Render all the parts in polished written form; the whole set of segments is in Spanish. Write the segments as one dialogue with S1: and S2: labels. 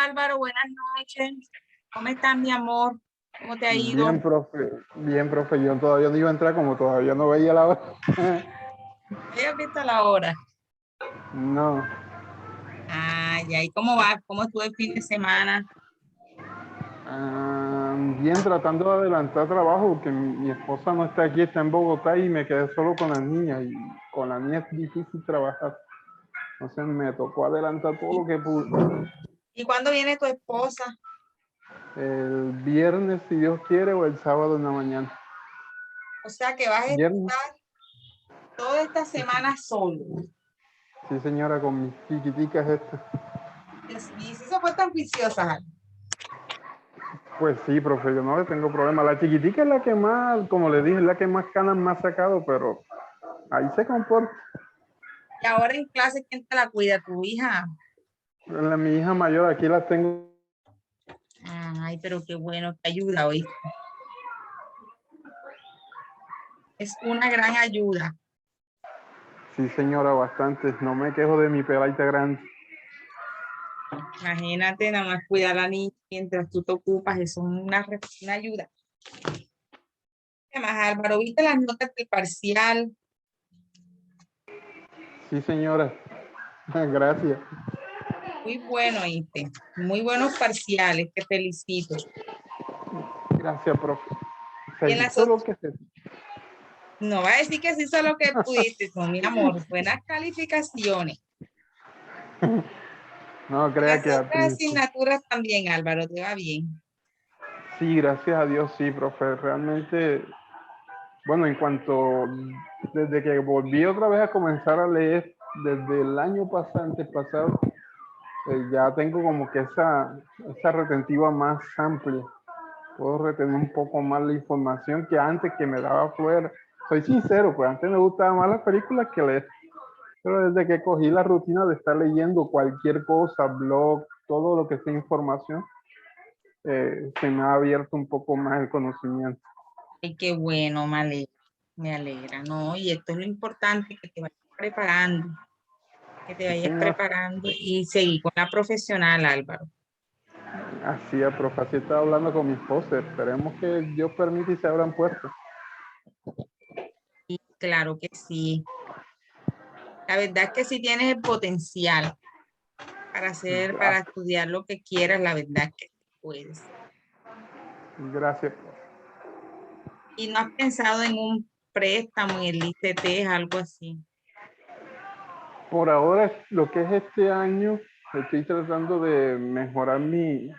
S1: Álvaro, buenas noches. ¿Cómo estás, mi amor? ¿Cómo te ha ido?
S2: Bien, profe, yo todavía no iba a entrar como todavía no veía la hora.
S1: ¿Has visto la hora?
S2: No,
S1: Ay, ¿y cómo va? ¿Cmo estuvo el fin de semana?
S2: bien tratando de adelantar trabajo porque mi esposa no está aquí, está en Bogotá y me quedé solo con la niña y con la niña es difícil trabajar. Entonces me tocó adelantar todo
S1: ¿Y
S2: lo que pude.
S1: y cuándo viene tu esposa?
S2: El viernes, si Dios quiere, o el sábado en la mañana.
S1: O sea que vas a
S2: Viernes,
S1: estar toda esta semana solo.
S2: sí señora, con mis chiquiticas estas.
S1: Y si se fue tan juiciosa.
S2: Pues sí, profe, yo no tengo problema. La chiquitica es la que más, como le dije, es la que más canas me ha sacado, pero ahí se comporta.
S1: Y ahora en clase, ¿quién te la cuida? ¿Tu hija?
S2: Mi hija mayor, aquí la tengo.
S1: Ay, pero qué bueno, te ayuda hoy. Es una gran ayuda.
S2: Sí, señora, bastante. No me quejo de mi peladita grande.
S1: Imagínate, nada más cuidar a la niña mientras tú te ocupas, eso es una ayuda. ¿Qué más, Álvaro? ¿Viste las notas del parcial?
S2: Sí, señora. Gracias.
S1: Muy bueno, ¿viste? Muy buenos parciales, te felicito.
S2: Gracias, profe.
S1: Y
S2: Se
S1: en las
S2: hizo lo
S1: otras,
S2: que se...
S1: no va a decir que sí hizo lo que pudiste, no, mi amor, buenas calificaciones.
S2: No,
S1: En
S2: crea
S1: las
S2: que al
S1: otras
S2: principio...
S1: asignaturas también, Álvaro, te va bien.
S2: Sí, gracias a Dios, sí, profe. Realmente, bueno, en cuanto... Desde que volví otra vez a comenzar a leer, desde el año pasado, antepasado, ya tengo como que esa retentiva más amplia. Puedo retener un poco más la información que antes que me daba fuera. Soy sincero, pues antes me gustaban más las películas que leer, pero desde que cogí la rutina de estar leyendo cualquier cosa, blog, todo lo que sea información, se me ha abierto un poco más el conocimiento.
S1: Ay, qué bueno, me alegra, ¿no? Y esto es lo importante, que te vayas preparando, que te
S2: Sí,
S1: vayas
S2: señor.
S1: preparando y seguir con la profesional, Álvaro.
S2: Así es, profe. Así estaba hablando con mi esposa. Esperemos que Dios permita y se abran puertas.
S1: Y claro que sí. La verdad es que sí tienes el potencial para hacer, para
S2: Gracias.
S1: estudiar lo que quieras, la verdad es que puedes.
S2: Gracias, profe.
S1: Y no has pensado en un préstamo en el ICT, algo así.
S2: Por ahora, lo que es este año, estoy tratando de mejorar mi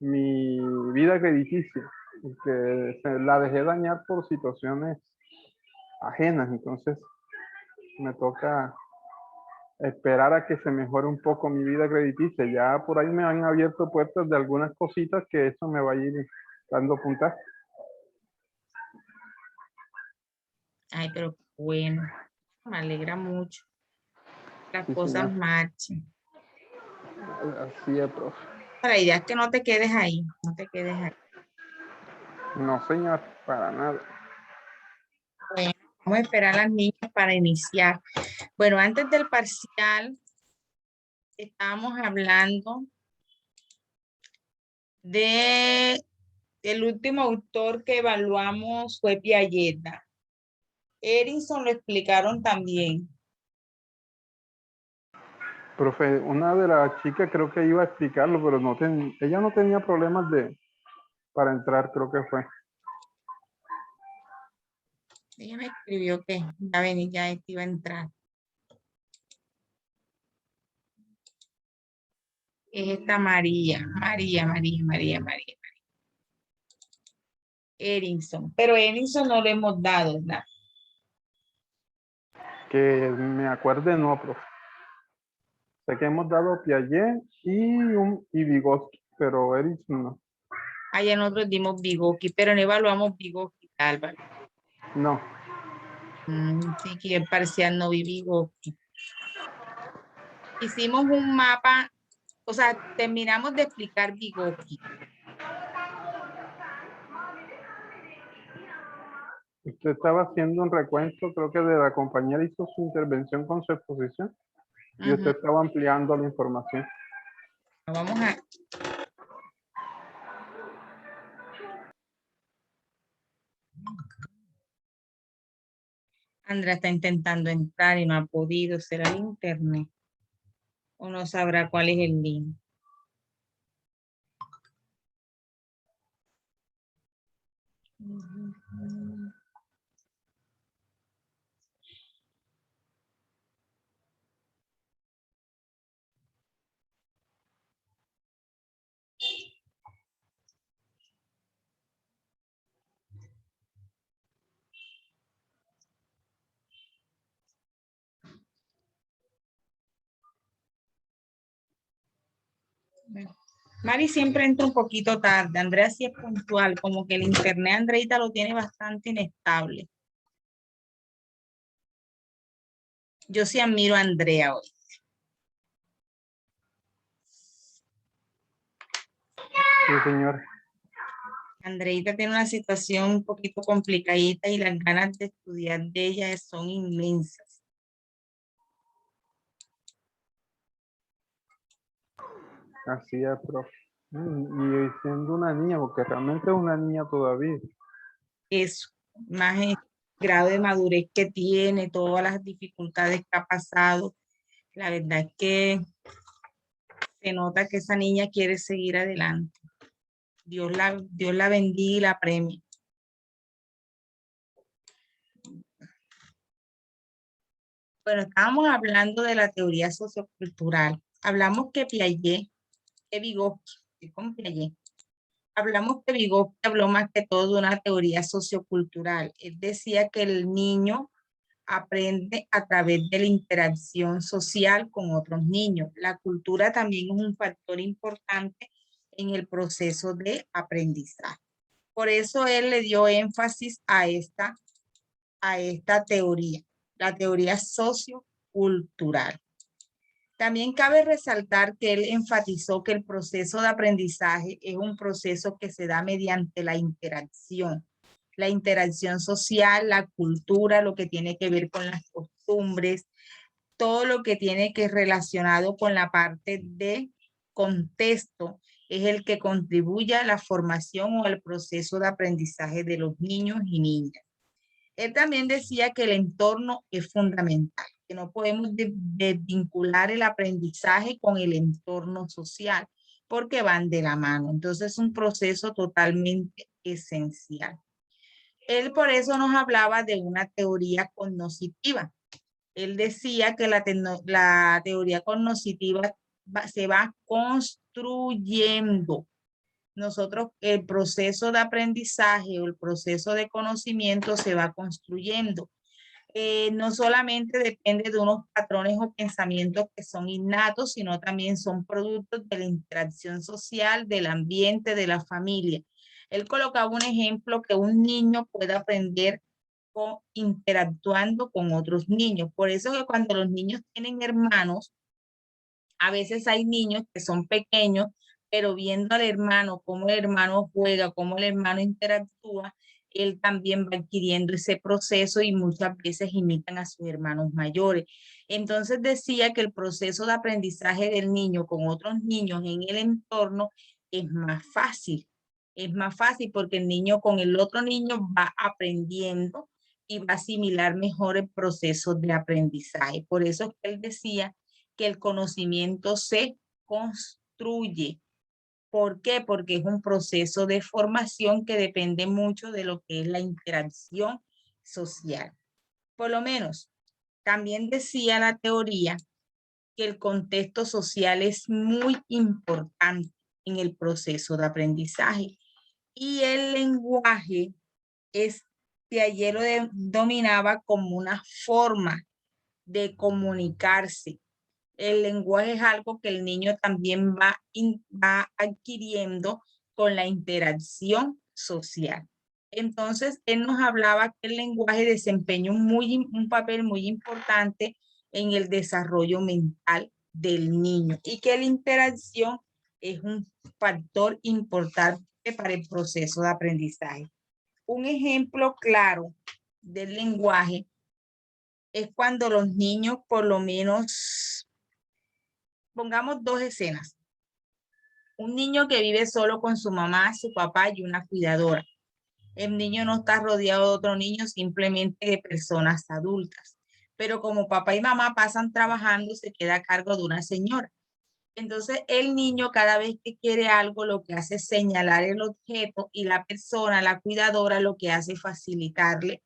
S2: vida crediticia, porque la dejé dañar por situaciones ajenas, entonces me toca esperar a que se mejore un poco mi vida crediticia. Ya por ahí me han abierto puertas de algunas cositas que eso me va a ir dando puntaje.
S1: Ay, pero bueno, me alegra mucho. Las
S2: Sí,
S1: cosas
S2: señor.
S1: marchen.
S2: Así es, profe.
S1: La idea es que no te quedes ahí, no te quedes ahí.
S2: No, señor, para nada.
S1: Bueno, vamos a esperar a las niñas para iniciar. Bueno, antes del parcial, estábamos hablando de el último autor que evaluamos fue Piaget. Erinson lo explicaron también.
S2: Profe, una de las chicas creo que iba a explicarlo, pero ella no tenía problemas para entrar, creo que fue.
S1: Ella me escribió que ya venía, ya iba a entrar. Es esta María. Erinson. Pero Erinson no le hemos dado, ¿verdad?
S2: Que me acuerde, no, profe. Sé que hemos dado Piaget y Vygotsky, pero Erickson no.
S1: Allá nosotros dimos Vygotsky, pero no evaluamos Vygotsky, Álvaro.
S2: No.
S1: Sí, que el parcial no vi Vygotsky. Hicimos un mapa, o sea, terminamos de explicar Vygotsky.
S2: Usted estaba haciendo un recuento, creo que de la compañera hizo su intervención con su exposición y
S1: Ujú.
S2: usted estaba ampliando la información.
S1: Vamos a... Andrea está intentando entrar y no ha podido. ¿Será el internet? ¿O no sabrá cuál es el link? Mari siempre entra un poquito tarde. Andrea sí es puntual, como que el internet Andreita lo tiene bastante inestable. Yo sí admiro a Andrea hoy.
S2: Sí, señor.
S1: Andreita tiene una situación un poquito complicadita y las ganas de estudiar de ella son inmensas.
S2: Así es, profe. Y siendo una niña, porque realmente es una niña todavía.
S1: Eso, más el grado de madurez que tiene, todas las dificultades que ha pasado. La verdad es que se nota que esa niña quiere seguir adelante. Dios la bendiga y la premie. Bueno, estábamos hablando de la teoría sociocultural. Hablamos que Piaget, que Vygotsky, que con Piaget. Hablamos que Vygotsky habló más que todo de una teoría sociocultural. Él decía que el niño aprende a través de la interacción social con otros niños. La cultura también es un factor importante en el proceso de aprendizaje. Por eso él le dio énfasis a esta teoría, la teoría sociocultural. También cabe resaltar que él enfatizó que el proceso de aprendizaje es un proceso que se da mediante la interacción social, la cultura, lo que tiene que ver con las costumbres, todo lo que tiene que relacionado con la parte de contexto es el que contribuye a la formación o al proceso de aprendizaje de los niños y niñas. Él también decía que el entorno es fundamental, que no podemos desvincular el aprendizaje con el entorno social, porque van de la mano. Entonces es un proceso totalmente esencial. Él por eso nos hablaba de una teoría cognitiva. Él decía que la teoría cognitiva se va construyendo. Nosotros, el proceso de aprendizaje o el proceso de conocimiento se va construyendo. No solamente depende de unos patrones o pensamientos que son innatos, sino también son productos de la interacción social, del ambiente, de la familia. Él colocaba un ejemplo que un niño puede aprender interactuando con otros niños. Por eso que cuando los niños tienen hermanos, a veces hay niños que son pequeños, pero viendo al hermano, cómo el hermano juega, cómo el hermano interactúa, él también va adquiriendo ese proceso y muchas veces imitan a sus hermanos mayores. Entonces decía que el proceso de aprendizaje del niño con otros niños en el entorno es más fácil. Es más fácil porque el niño con el otro niño va aprendiendo y va a asimilar mejor el proceso de aprendizaje. Por eso es que él decía que el conocimiento se construye. ¿Por qué? Porque es un proceso de formación que depende mucho de lo que es la interacción social. Por lo menos, también decía la teoría que el contexto social es muy importante en el proceso de aprendizaje y el lenguaje ayer lo dominaba como una forma de comunicarse. El lenguaje es algo que el niño también va adquiriendo con la interacción social. Entonces, él nos hablaba que el lenguaje desempeña un papel muy importante en el desarrollo mental del niño y que la interacción es un factor importante para el proceso de aprendizaje. Un ejemplo claro del lenguaje es cuando los niños, por lo menos, pongamos dos escenas. Un niño que vive solo con su mamá, su papá y una cuidadora. El niño no está rodeado de otro niño, simplemente de personas adultas. Pero como papá y mamá pasan trabajando, se queda a cargo de una señora. Entonces, el niño cada vez que quiere algo, lo que hace es señalar el objeto y la persona, la cuidadora, lo que hace es facilitarle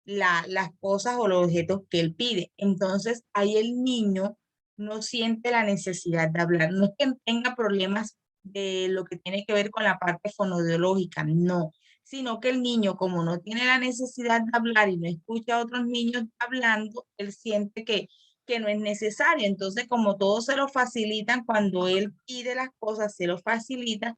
S1: las cosas o los objetos que él pide. Entonces, ahí el niño no siente la necesidad de hablar. No es que tenga problemas de lo que tiene que ver con la parte fonodiológica, no, sino que el niño, como no tiene la necesidad de hablar y no escucha a otros niños hablando, él siente que no es necesario. Entonces, como todos se lo facilitan, cuando él pide las cosas, se lo facilitan,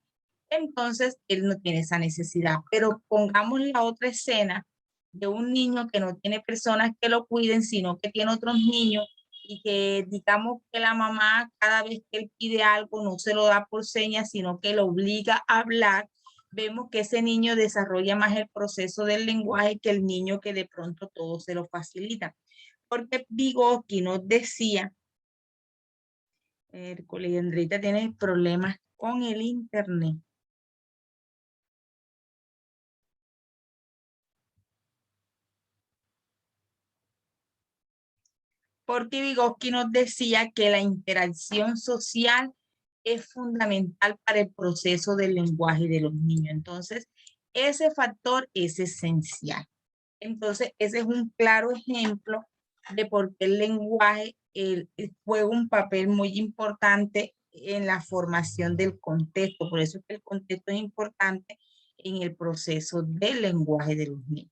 S1: entonces él no tiene esa necesidad. Pero pongamos la otra escena de un niño que no tiene personas que lo cuiden, sino que tiene otros niños y que digamos que la mamá cada vez que él pide algo no se lo da por señas, sino que lo obliga a hablar, vemos que ese niño desarrolla más el proceso del lenguaje que el niño que de pronto todo se lo facilita. Porque Vygotsky nos decía, Hércules, Andrita tiene problemas con el internet. Porque Vygotsky nos decía que la interacción social es fundamental para el proceso del lenguaje de los niños. Entonces, ese factor es esencial. Entonces, ese es un claro ejemplo de por qué el lenguaje juega un papel muy importante en la formación del contexto. Por eso es que el contexto es importante en el proceso del lenguaje de los niños.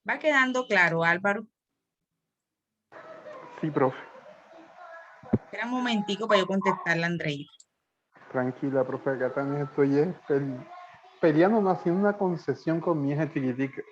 S1: ¿Va quedando claro, Álvaro?
S2: Sí, profe.
S1: Espera un momentico para yo contestarle a Andreina.
S2: Tranquila, profe, acá también estoy peleando, no haciendo una concesión con mi hija chiquitica.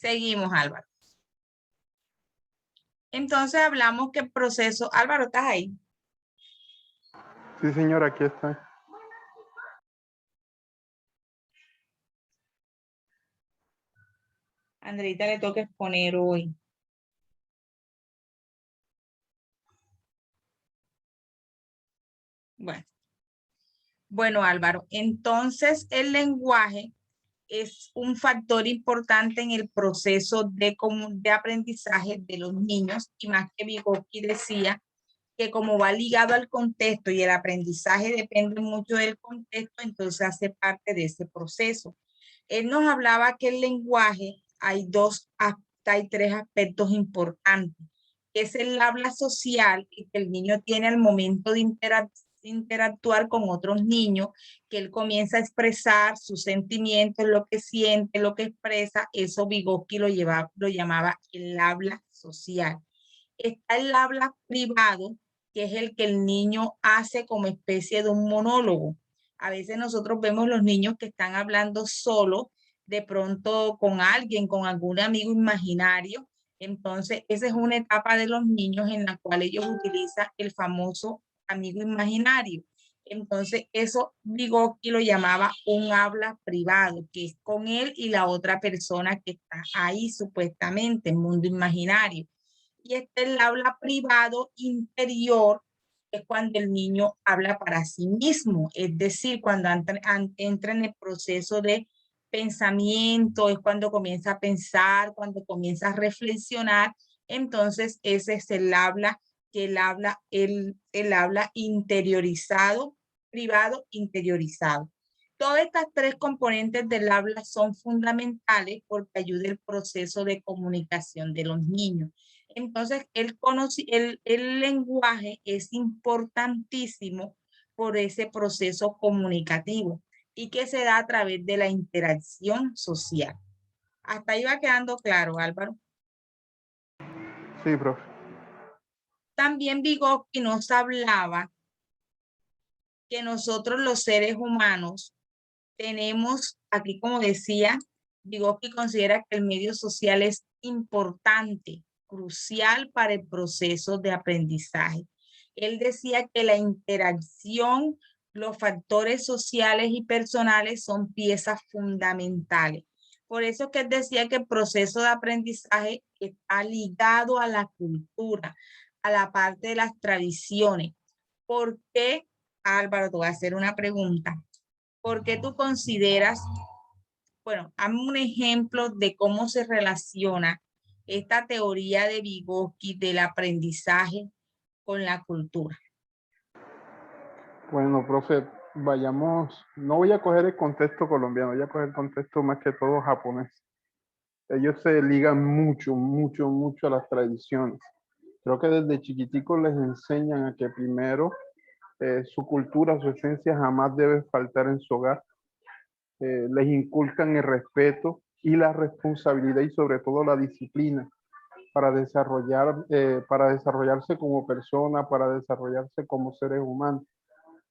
S1: Seguimos, Álvaro. Entonces hablamos que el proceso, Álvaro, ¿estás ahí?
S2: Sí, señora, aquí está.
S1: Andreita le toca exponer hoy. Bueno, bueno, Álvaro, entonces el lenguaje es un factor importante en el proceso de aprendizaje de los niños y más que Vygotsky decía que como va ligado al contexto y el aprendizaje depende mucho del contexto, entonces hace parte de ese proceso. Él nos hablaba que el lenguaje hay tres aspectos importantes, que es el habla social que el niño tiene al momento de interactuar con otros niños, que él comienza a expresar sus sentimientos, lo que siente, lo que expresa, eso Vygotsky lo llamaba el habla social. Está el habla privado, que es el que el niño hace como especie de un monólogo. A veces nosotros vemos los niños que están hablando solo, de pronto con alguien, con algún amigo imaginario. Entonces, esa es una etapa de los niños en la cual ellos utilizan el famoso amigo imaginario. Entonces, eso Vygotsky lo llamaba un habla privado, que es con él y la otra persona que está ahí supuestamente, en mundo imaginario. Y está el habla privado interior, es cuando el niño habla para sí mismo, es decir, cuando entra en el proceso de pensamiento, es cuando comienza a pensar, cuando comienza a reflexionar, entonces ese es el habla, que el habla interiorizado, privado interiorizado. Todas estas tres componentes del habla son fundamentales porque ayuda el proceso de comunicación de los niños. Entonces, el lenguaje es importantísimo por ese proceso comunicativo y que se da a través de la interacción social. Hasta ahí va quedando claro, Álvaro.
S2: Sí, profe.
S1: También Vygotsky nos hablaba que nosotros los seres humanos tenemos, aquí como decía, Vygotsky considera que el medio social es importante, crucial para el proceso de aprendizaje. Él decía que la interacción, los factores sociales y personales son piezas fundamentales. Por eso que él decía que el proceso de aprendizaje está ligado a la cultura, a la parte de las tradiciones. ¿Por qué, Álvaro? Te voy a hacer una pregunta. ¿Por qué tú consideras, bueno, hazme un ejemplo de cómo se relaciona esta teoría de Vygotsky del aprendizaje con la cultura?
S2: Bueno, profe, vayamos, no voy a coger el contexto colombiano, voy a coger el contexto más que todo japonés. Ellos se ligan mucho, mucho, mucho a las tradiciones. Creo que desde chiquiticos les enseñan a que primero su cultura, su esencia jamás debe faltar en su hogar. Les inculcan el respeto y la responsabilidad y sobre todo la disciplina para desarrollarse como persona, para desarrollarse como seres humanos.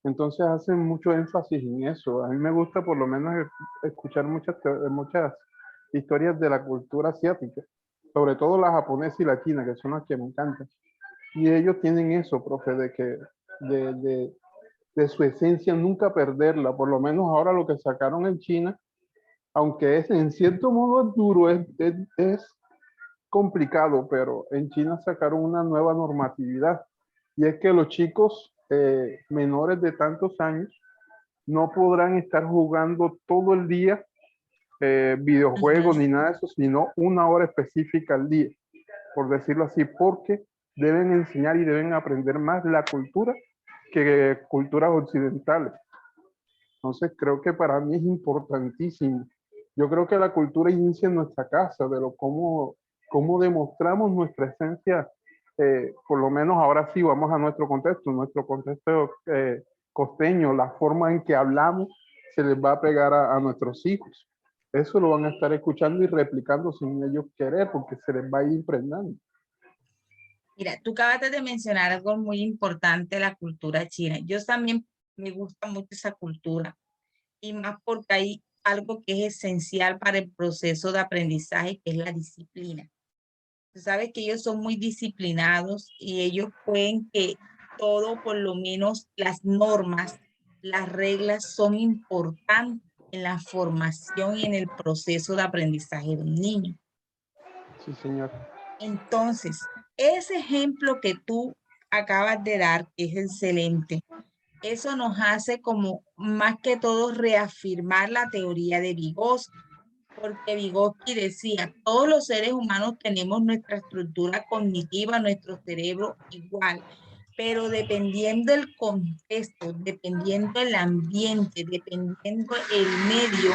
S2: Entonces hacen mucho énfasis en eso. A mí me gusta por lo menos escuchar muchas historias de la cultura asiática, sobre todo la japonesa y la china, que son las que me encantan. Y ellos tienen eso, profe, de, de, de su esencia nunca perderla. Por lo menos ahora lo que sacaron en China, aunque es en cierto modo duro, es complicado, pero en China sacaron una nueva normatividad y es que los chicos menores de tantos años no podrán estar jugando todo el día videojuegos
S1: Ujú.
S2: ni nada de eso, sino una hora específica al día, por decirlo así, porque deben enseñar y deben aprender más la cultura que culturas occidentales. Entonces creo que para mí es importantísimo. Yo creo que la cultura inicia en nuestra casa, de cómo demostramos nuestra esencia, por lo menos ahora sí vamos a nuestro contexto costeño, la forma en que hablamos se les va a pegar a nuestros hijos. Eso lo van a estar escuchando y replicando sin ellos querer, porque se les va a ir impregnando.
S1: Mira, tú acabaste de mencionar algo muy importante, la cultura china. Yo también me gusta mucho esa cultura y más porque hay algo que es esencial para el proceso de aprendizaje, que es la disciplina. Tú sabes que ellos son muy disciplinados y ellos pueden que todo, por lo menos las normas, las reglas son importantes en la formación y en el proceso de aprendizaje de un niño.
S2: Sí, señor.
S1: Entonces, ese ejemplo que tú acabas de dar, que es excelente, eso nos hace como más que todo reafirmar la teoría de Vygotsky, porque Vygotsky decía, todos los seres humanos tenemos nuestra estructura cognitiva, nuestro cerebro igual, pero dependiendo del contexto, dependiendo el ambiente, dependiendo el medio,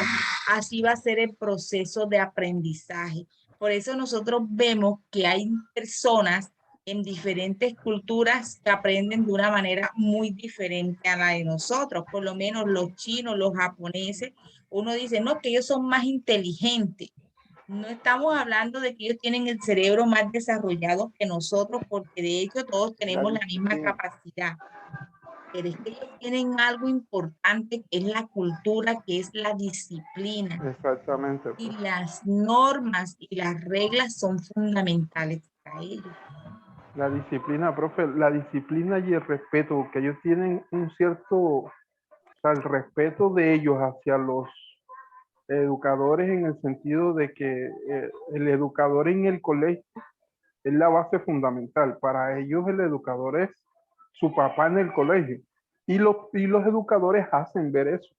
S1: así va a ser el proceso de aprendizaje. Por eso nosotros vemos que hay personas en diferentes culturas que aprenden de una manera muy diferente a la de nosotros, por lo menos los chinos, los japoneses, uno dice, no, que ellos son más inteligentes. No estamos hablando de que ellos tienen el cerebro más desarrollado que nosotros, porque de hecho todos
S2: La
S1: tenemos la misma
S2: disciplina.
S1: capacidad. Pero es que ellos tienen algo importante que es la cultura, que es la disciplina.
S2: Exactamente,
S1: Y
S2: profe.
S1: las normas y las reglas son fundamentales para ellos.
S2: La disciplina, profe, la disciplina y el respeto, que ellos tienen un cierto, o sea, el respeto de ellos hacia los educadores en el sentido de que el educador en el colegio es la base fundamental. Para ellos el educador es su papá en el colegio. Y los educadores hacen ver eso.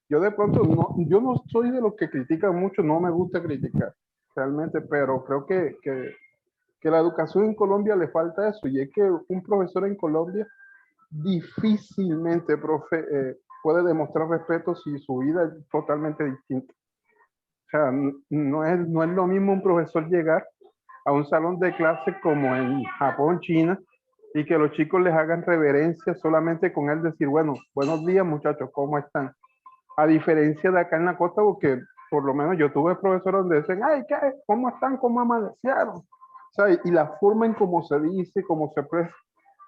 S2: Yo de pronto, yo no soy de los que critican mucho, no me gusta criticar realmente, pero creo que la educación en Colombia le falta eso, y es que un profesor en Colombia difícilmente, puede demostrar respeto si su vida es totalmente distinta. O sea, no es lo mismo un profesor llegar a un salón de clase como en Japón, China, y que los chicos les hagan reverencia solamente con él decir, bueno, buenos días muchachos, ¿cómo están? A diferencia de acá en la costa, porque por lo menos yo tuve profesores donde dicen, ay, ¿qué? ¿Cómo están? ¿Cómo amanecieron? O sea, y la forma en cómo se dice, cómo se expresa,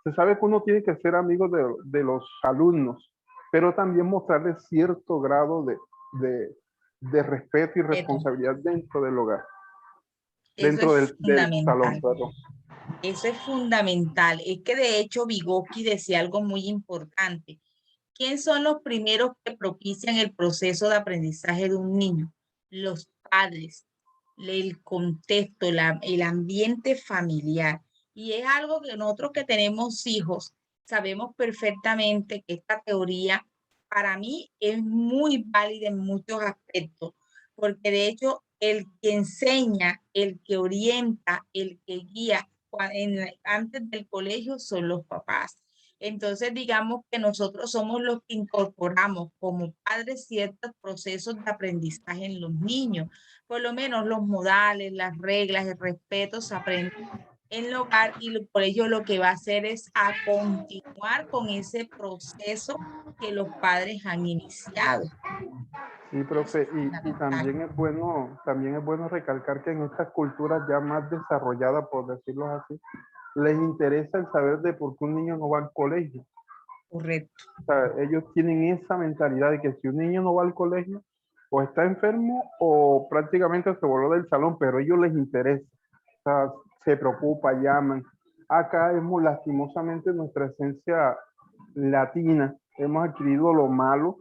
S2: se sabe que uno tiene que ser amigo de los alumnos, pero también mostrarles cierto grado de, de respeto y
S1: Esto.
S2: responsabilidad dentro del hogar,
S1: Eso
S2: dentro
S1: es
S2: del salón,
S1: fundamental.
S2: perdón.
S1: Eso es fundamental. Es que de hecho Vygotsky decía algo muy importante. ¿Quién son los primeros que propician el proceso de aprendizaje de un niño? Los padres, el contexto, el ambiente familiar. Y es algo que nosotros que tenemos hijos sabemos perfectamente que esta teoría para mí es muy válida en muchos aspectos, porque de hecho el que enseña, el que orienta, el que guía antes del colegio son los papás. Entonces, digamos que nosotros somos los que incorporamos como padres ciertos procesos de aprendizaje en los niños. Por lo menos los modales, las reglas, el respeto se aprende en el hogar y por ello lo que va a hacer es a continuar con ese proceso que los padres han iniciado.
S2: Sí,
S1: Eso
S2: profe,
S1: es
S2: y
S1: fundamental.
S2: también es bueno recalcar que en estas culturas ya más desarrolladas, por decirlo así, les interesa el saber de por qué un niño no va al colegio.
S1: Correcto.
S2: O sea, ellos tienen esa mentalidad de que si un niño no va al colegio, o está enfermo o prácticamente se voló del salón, pero a ellos les interesa. O sea, se preocupa, llaman. Acá hemos lastimosamente nuestra esencia latina, hemos adquirido lo malo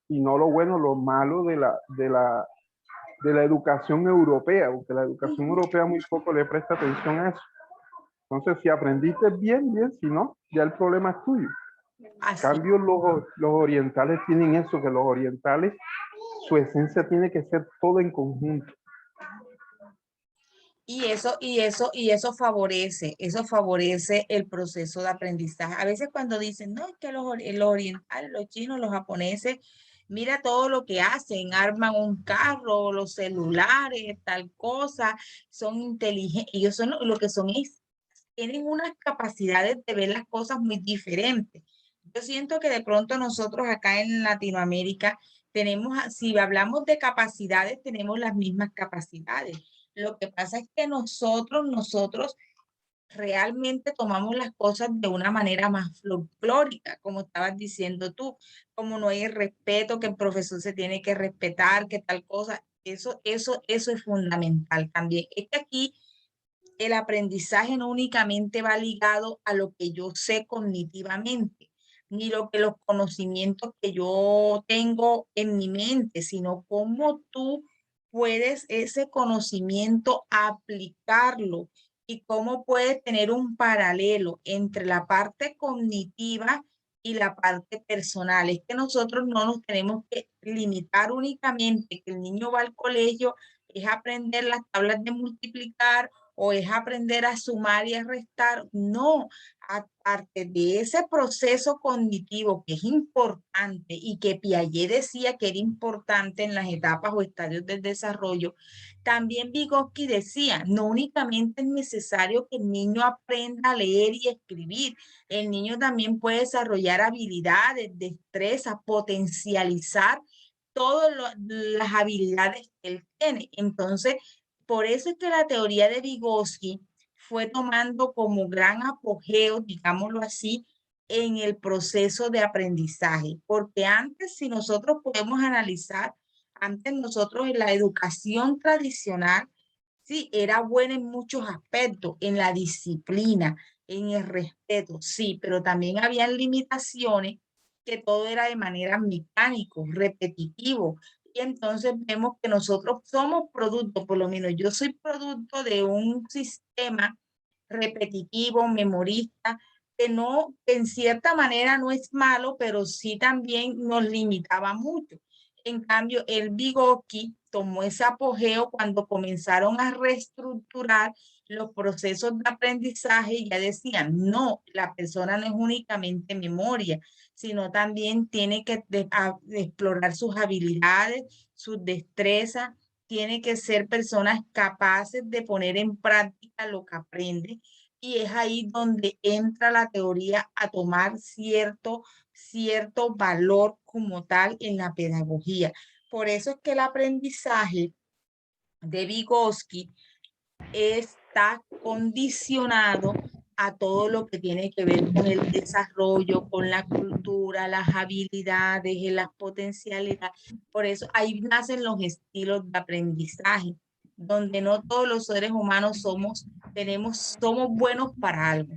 S2: y no lo bueno, lo malo de la educación europea, porque la educación
S1: Ujú.
S2: europea muy poco le presta atención a eso. Entonces, si aprendiste bien, bien, si no, ya el problema es tuyo. En
S1: Así.
S2: cambio, los orientales tienen eso, que los orientales, su esencia tiene que ser todo en conjunto.
S1: Eso favorece el proceso de aprendizaje. A veces cuando dicen, no, es que los orientales, los chinos, los japoneses, mira todo lo que hacen, arman un carro, los celulares, tal cosa, son inteligentes, ellos son lo que son es, tienen unas capacidades de ver las cosas muy diferentes. Yo siento que de pronto nosotros acá en Latinoamérica tenemos, si hablamos de capacidades, tenemos las mismas capacidades. Lo que pasa es que nosotros realmente tomamos las cosas de una manera más folclórica, como estabas diciendo tú, como no hay respeto, que el profesor se tiene que respetar, que tal cosa, eso es fundamental también. Es que aquí el aprendizaje no únicamente va ligado a lo que yo sé cognitivamente, ni lo que los conocimientos que yo tengo en mi mente, sino cómo tú puedes ese conocimiento aplicarlo y cómo puedes tener un paralelo entre la parte cognitiva y la parte personal. Es que nosotros no nos tenemos que limitar únicamente que el niño va al colegio, es aprender las tablas de multiplicar o es aprender a sumar y a restar. No, aparte de ese proceso cognitivo que es importante y que Piaget decía que era importante en las etapas o estadios del desarrollo, también Vygotsky decía, no únicamente es necesario que el niño aprenda a leer y escribir, el niño también puede desarrollar habilidades, destrezas, potencializar todas las habilidades que él tiene. Entonces, por eso es que la teoría de Vygotsky fue tomando como gran apogeo, digámoslo así, en el proceso de aprendizaje. Porque antes, si nosotros podemos analizar, antes nosotros en la educación tradicional, sí, era buena en muchos aspectos, en la disciplina, en el respeto, sí, pero también habían limitaciones que todo era de manera mecánico, repetitivo, y entonces vemos que nosotros somos producto, por lo menos yo soy producto de un sistema repetitivo, memorista, que no, en cierta manera no es malo, pero sí también nos limitaba mucho. En cambio, el Vygotsky tomó ese apogeo cuando comenzaron a reestructurar los procesos de aprendizaje y ya decían, no, la persona no es únicamente memoria, sino también tiene que de explorar sus habilidades, sus destrezas, tiene que ser personas capaces de poner en práctica lo que aprende. Y es ahí donde entra la teoría a tomar cierto valor como tal en la pedagogía. Por eso es que el aprendizaje de Vygotsky está condicionado a todo lo que tiene que ver con el desarrollo, con la cultura, las habilidades, las potencialidades. Por eso ahí nacen los estilos de aprendizaje, donde no todos los seres humanos somos buenos para algo.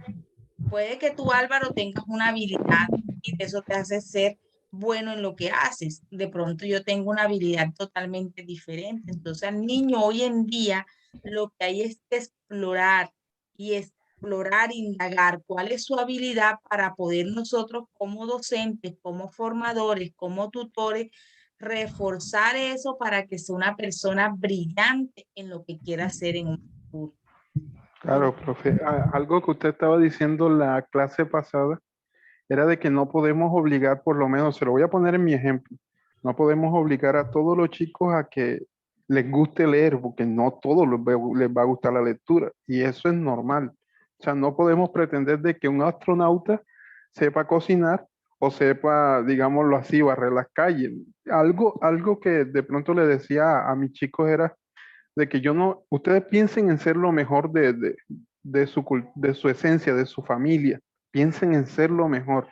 S1: Puede que tú, Álvaro, tengas una habilidad y eso te hace ser bueno en lo que haces. De pronto yo tengo una habilidad totalmente diferente. Entonces al niño hoy en día lo que hay es que explorar, indagar cuál es su habilidad para poder nosotros como docentes, como formadores, como tutores, reforzar eso para que sea una persona brillante en lo que quiera hacer en un futuro.
S2: Claro, profe. Algo que usted estaba diciendo la clase pasada era de que no podemos obligar, por lo menos, se lo voy a poner en mi ejemplo, no podemos obligar a todos los chicos a que les guste leer, porque no todos les va a gustar la lectura, y eso es normal. O sea, no podemos pretender de que un astronauta sepa cocinar o sepa, digámoslo así, barrer las calles. Algo que de pronto le decía a mis chicos era de que yo no, ustedes piensen en ser lo mejor de su esencia, de su familia, piensen en ser lo mejor,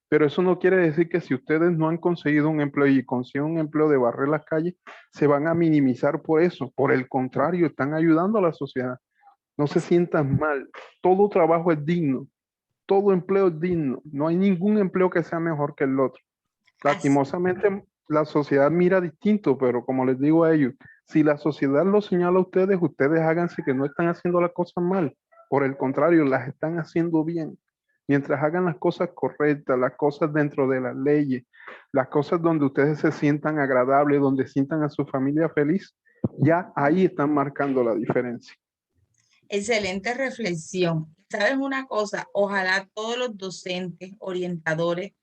S2: pero eso no quiere decir que si ustedes no han conseguido un empleo y consiguen un empleo de barrer las calles, se van a minimizar por eso, por el contrario, están ayudando a la sociedad. No se sientan mal, todo trabajo es digno, todo empleo es digno, no hay ningún empleo que sea mejor que el otro.
S1: Así.
S2: Lastimosamente, la sociedad mira distinto, pero como les digo a ellos, si la sociedad lo señala a ustedes, ustedes háganse que no están haciendo las cosas mal. Por el contrario, las están haciendo bien. Mientras hagan las cosas correctas, las cosas dentro de las leyes, las cosas donde ustedes se sientan agradables, donde sientan a su familia feliz, ya ahí están marcando la diferencia.
S1: Excelente reflexión. ¿Sabes una cosa? Ojalá todos los docentes, orientadores,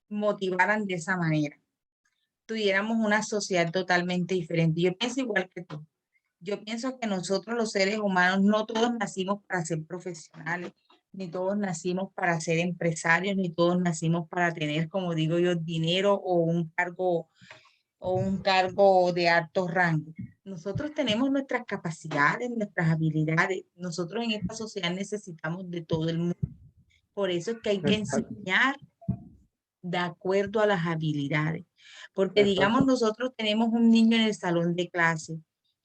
S1: motivaran de esa manera. Tuviéramos una sociedad totalmente diferente. Yo pienso igual que tú. Yo pienso que nosotros los seres humanos no todos nacimos para ser profesionales, ni todos nacimos para ser empresarios, ni todos nacimos para tener, como digo yo, dinero o un cargo de alto rango. Nosotros tenemos nuestras capacidades, nuestras habilidades. Nosotros en esta sociedad necesitamos de todo el mundo. Por eso es que hay que
S2: Exacto,
S1: enseñar de acuerdo a las habilidades. Porque digamos,
S2: exacto.
S1: nosotros tenemos un niño en el salón de clase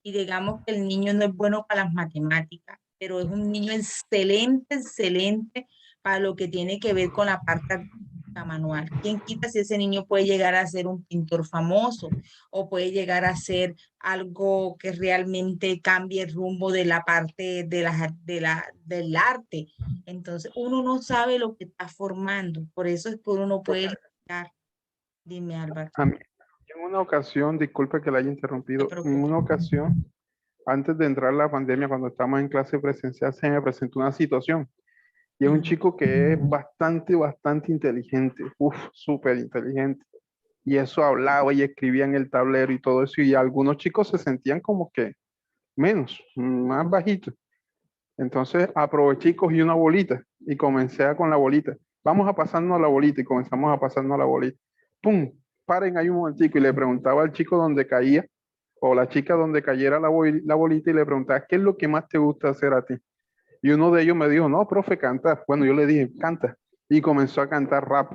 S1: y digamos que el niño no es bueno para las matemáticas, pero es un niño excelente, excelente para lo que tiene que ver con la parte artística manual. ¿Quién quita si ese niño puede llegar a ser un pintor famoso o puede llegar a ser algo que realmente cambie el rumbo de la parte del arte? Entonces, uno no sabe lo que está formando, por eso es que uno no puede limitar. Dime, Álvaro,
S2: A mí, en una ocasión, disculpe que la haya
S1: no te
S2: interrumpido, en
S1: preocupes.
S2: una ocasión, antes de entrar la pandemia, cuando estábamos en clase presencial, se me presentó una situación. Y es un
S1: Ujú.
S2: chico que es bastante inteligente, súper inteligente. Y eso hablaba y escribía en el tablero y todo eso. Y algunos chicos se sentían como que menos, más bajitos. Entonces aproveché y cogí una bolita y comencé con la bolita. Vamos a pasarnos la bolita y comenzamos a pasarnos la bolita. ¡Pum! Paren ahí un momentico y le preguntaba al chico dónde caía o la chica donde cayera la bolita y le preguntaba, ¿qué es lo que más te gusta hacer a ti? Y uno de ellos me dijo, no, profe, canta. Bueno, yo le dije, canta. Y comenzó a cantar rap,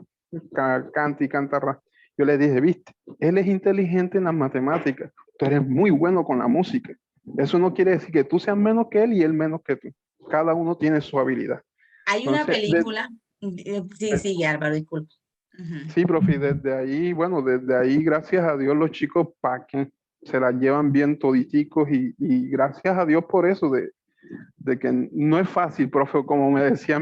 S2: canta y canta rap. Yo le dije, viste, él es inteligente en las matemáticas, tú eres muy bueno con la música. Eso no quiere decir que tú seas menos que él y él menos que tú. Cada uno tiene su habilidad.
S1: Hay una
S2: Entonces,
S1: película, sí,
S2: de-
S1: sigue, Álvaro, disculpa. Ujú.
S2: sí, profe, desde ahí, bueno, desde ahí, gracias a Dios, los chicos paquen, se la llevan bien toditicos y gracias a Dios por eso, de que no es fácil, profe, como me decía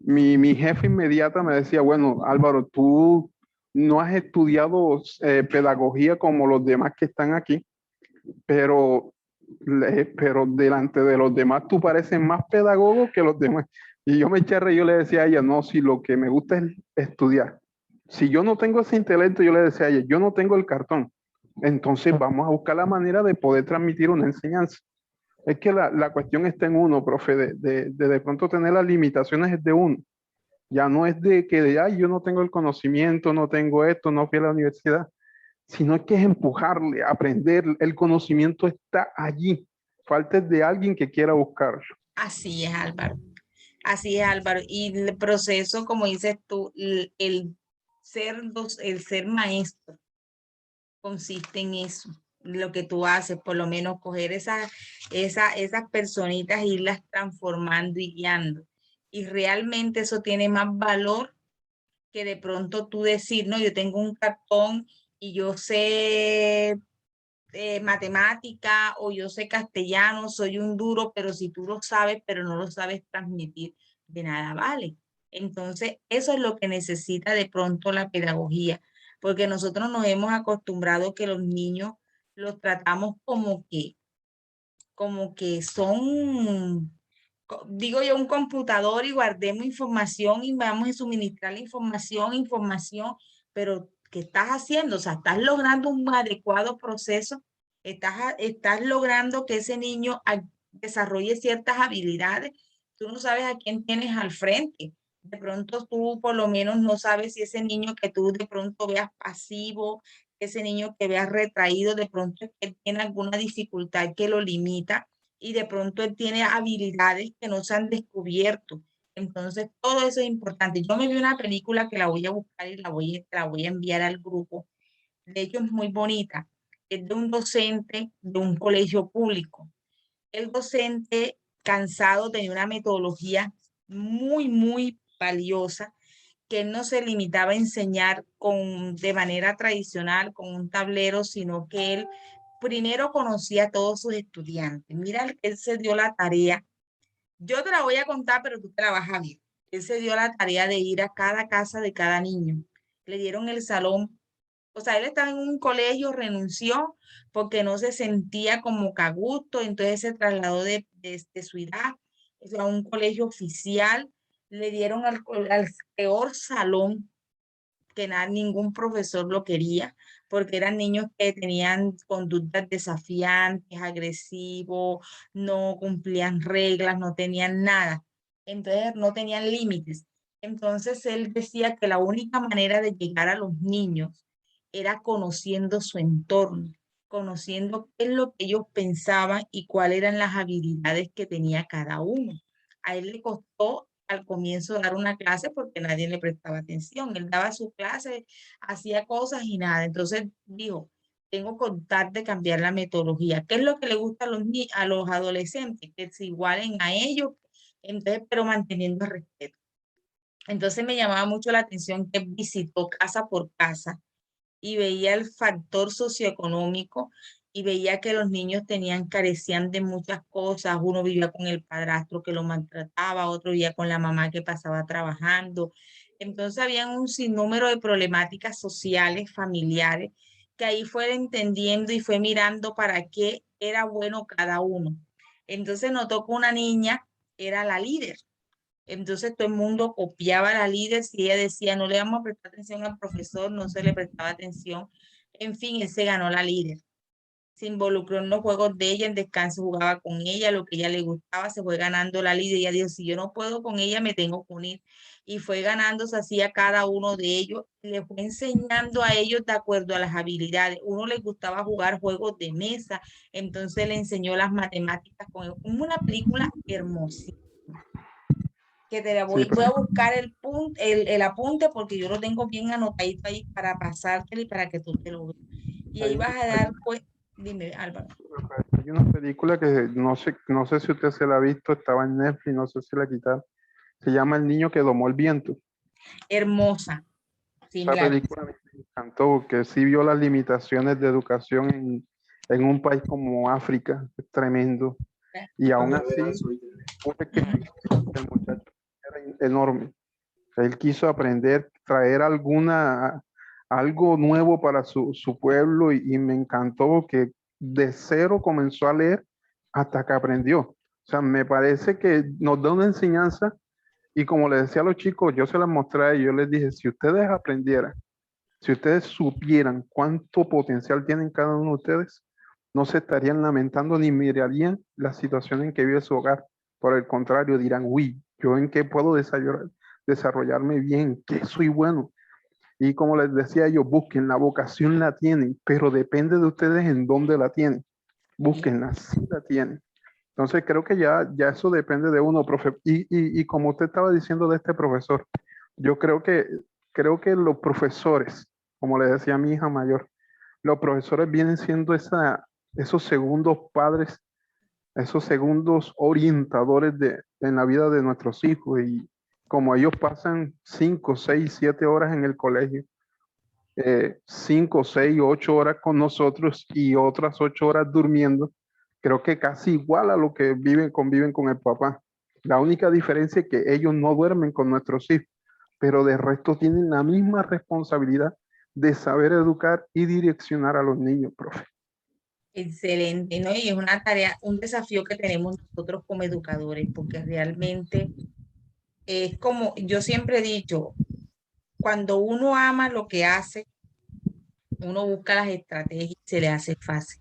S2: mi jefe inmediata me decía, bueno, Álvaro, tú no has estudiado pedagogía como los demás que están aquí, pero, pero delante de los demás tú pareces más pedagogo que los demás. Y yo me eché a reír, yo le decía a ella, no, si lo que me gusta es estudiar. Si yo no tengo ese intelecto, yo le decía a ella, yo no tengo el cartón. Entonces vamos a buscar la manera de poder transmitir una enseñanza. Es que la cuestión está en uno, profe, de pronto tener las limitaciones es de uno. Ya no es de que ay, yo no tengo el conocimiento, no tengo esto, no fui a la universidad, sino que es empujarle, aprender, el conocimiento está allí. Falta es de alguien que quiera buscarlo.
S1: Así es, Álvaro. Así es, Álvaro. Y el proceso, como dices tú, el ser maestro consiste en eso, lo que tú haces, por lo menos coger esas personitas e irlas transformando y guiando. Y realmente eso tiene más valor que de pronto tú decir, no, yo tengo un cartón y yo sé matemática o yo sé castellano, soy un duro, pero si tú lo sabes, pero no lo sabes transmitir, de nada vale. Entonces, eso es lo que necesita de pronto la pedagogía, porque nosotros nos hemos acostumbrado que los niños los tratamos como que son, digo yo, un computador y guardemos información y vamos a suministrar la información, pero ¿qué estás haciendo? O sea, estás logrando un adecuado proceso, estás logrando que ese niño desarrolle ciertas habilidades. Tú no sabes a quién tienes al frente. De pronto tú por lo menos no sabes si ese niño que tú de pronto veas pasivo, ese niño que veas retraído, de pronto es que él tiene alguna dificultad que lo limita y de pronto él tiene habilidades que no se han descubierto. Entonces, todo eso es importante. Yo me vi una película que la voy a buscar y la voy a enviar al grupo. De hecho, es muy bonita. Es de un docente de un colegio público. El docente, cansado, tenía una metodología muy valiosa, que él no se limitaba a enseñar de manera tradicional con un tablero, sino que él primero conocía a todos sus estudiantes. Mira, él se dio la tarea. Yo te la voy a contar, pero tú te la vas a ver. Él se dio la tarea de ir a cada casa de cada niño. Le dieron el salón. O sea, él estaba en un colegio, renunció porque no se sentía como que a gusto, entonces se trasladó de su edad, o sea, a un colegio oficial. Le dieron al peor salón que ningún profesor lo quería, porque eran niños que tenían conductas desafiantes, agresivos, no cumplían reglas, no tenían nada. Entonces no tenían límites. Entonces él decía que la única manera de llegar a los niños era conociendo su entorno, conociendo qué es lo que ellos pensaban y cuáles eran las habilidades que tenía cada uno. A él le costó al comienzo dar una clase porque nadie le prestaba atención. Él daba su clase, hacía cosas y nada. Entonces dijo, tengo que optar de cambiar la metodología. ¿Qué es lo que le gusta a a los adolescentes? Que se igualen a ellos, entonces, pero manteniendo el respeto. Entonces me llamaba mucho la atención que visitó casa por casa y veía el factor socioeconómico y veía que los niños carecían de muchas cosas. Uno vivía con el padrastro que lo maltrataba, otro vivía con la mamá que pasaba trabajando. Entonces habían un sinnúmero de problemáticas sociales, familiares, que ahí fue entendiendo y fue mirando para qué era bueno cada uno. Entonces notó que una niña era la líder. Entonces todo el mundo copiaba a la líder si ella decía no le vamos a prestar atención al profesor, no se le prestaba atención. En fin, él se ganó la líder. Se involucró en los juegos de ella, en descanso jugaba con ella, lo que ella le gustaba, se fue ganando la líder. Ella dijo, si yo no puedo con ella, me tengo que unir. Y fue ganándose así a cada uno de ellos. Le fue enseñando a ellos de acuerdo a las habilidades. Uno les gustaba jugar juegos de mesa, entonces le enseñó las matemáticas con ellos. Como una película hermosa que te la
S2: Sí,
S1: voy a buscar el apunte porque yo lo tengo bien anotadito ahí para pasártelo y para que tú te lo veas. Y ahí
S2: hay,
S1: vas a
S2: hay-
S1: dar, pues, dime, Álvaro.
S2: hay una película que no sé si usted se la ha visto, estaba en Netflix, no sé si la quitaron. Se llama El niño que domó el viento.
S1: Hermosa. Sí, me
S2: Esa
S1: la vi.
S2: película me encantó porque sí vio las limitaciones de educación en un país como África, es tremendo. Y aún así, fue que
S1: Ujú.
S2: el muchacho era enorme. Él quiso aprender, traer algo nuevo para su pueblo y me encantó que de cero comenzó a leer hasta que aprendió. O sea, me parece que nos da una enseñanza y como le decía a los chicos, yo se las mostré y yo les dije, si ustedes aprendieran, si ustedes supieran cuánto potencial tienen cada uno de ustedes, no se estarían lamentando ni mirarían la situación en que vive su hogar. Por el contrario, dirán, uy, ¿yo en qué puedo desarrollarme bien? ¿Qué soy bueno? Y como les decía yo, busquen, la vocación la tienen, pero depende de ustedes en dónde la tienen. Búsquenla, sí la tienen. Entonces creo que ya eso depende de uno, profe. Y como usted estaba diciendo de este profesor, yo creo que los profesores, como le decía a mi hija mayor, los profesores vienen siendo esos segundos padres, esos segundos orientadores en la vida de nuestros hijos. Y como ellos pasan 5, 6, 7 horas en el colegio, 5, 6, 8 horas con nosotros y otras 8 horas durmiendo, creo que casi igual a lo que conviven con el papá. La única diferencia es que ellos no duermen con nuestros hijos, pero de resto tienen la misma responsabilidad de saber educar y direccionar a los niños, profe.
S1: Excelente, ¿no? Y es una tarea, un desafío que tenemos nosotros como educadores, porque realmente es como yo siempre he dicho, cuando uno ama lo que hace, uno busca las estrategias y se le hace fácil.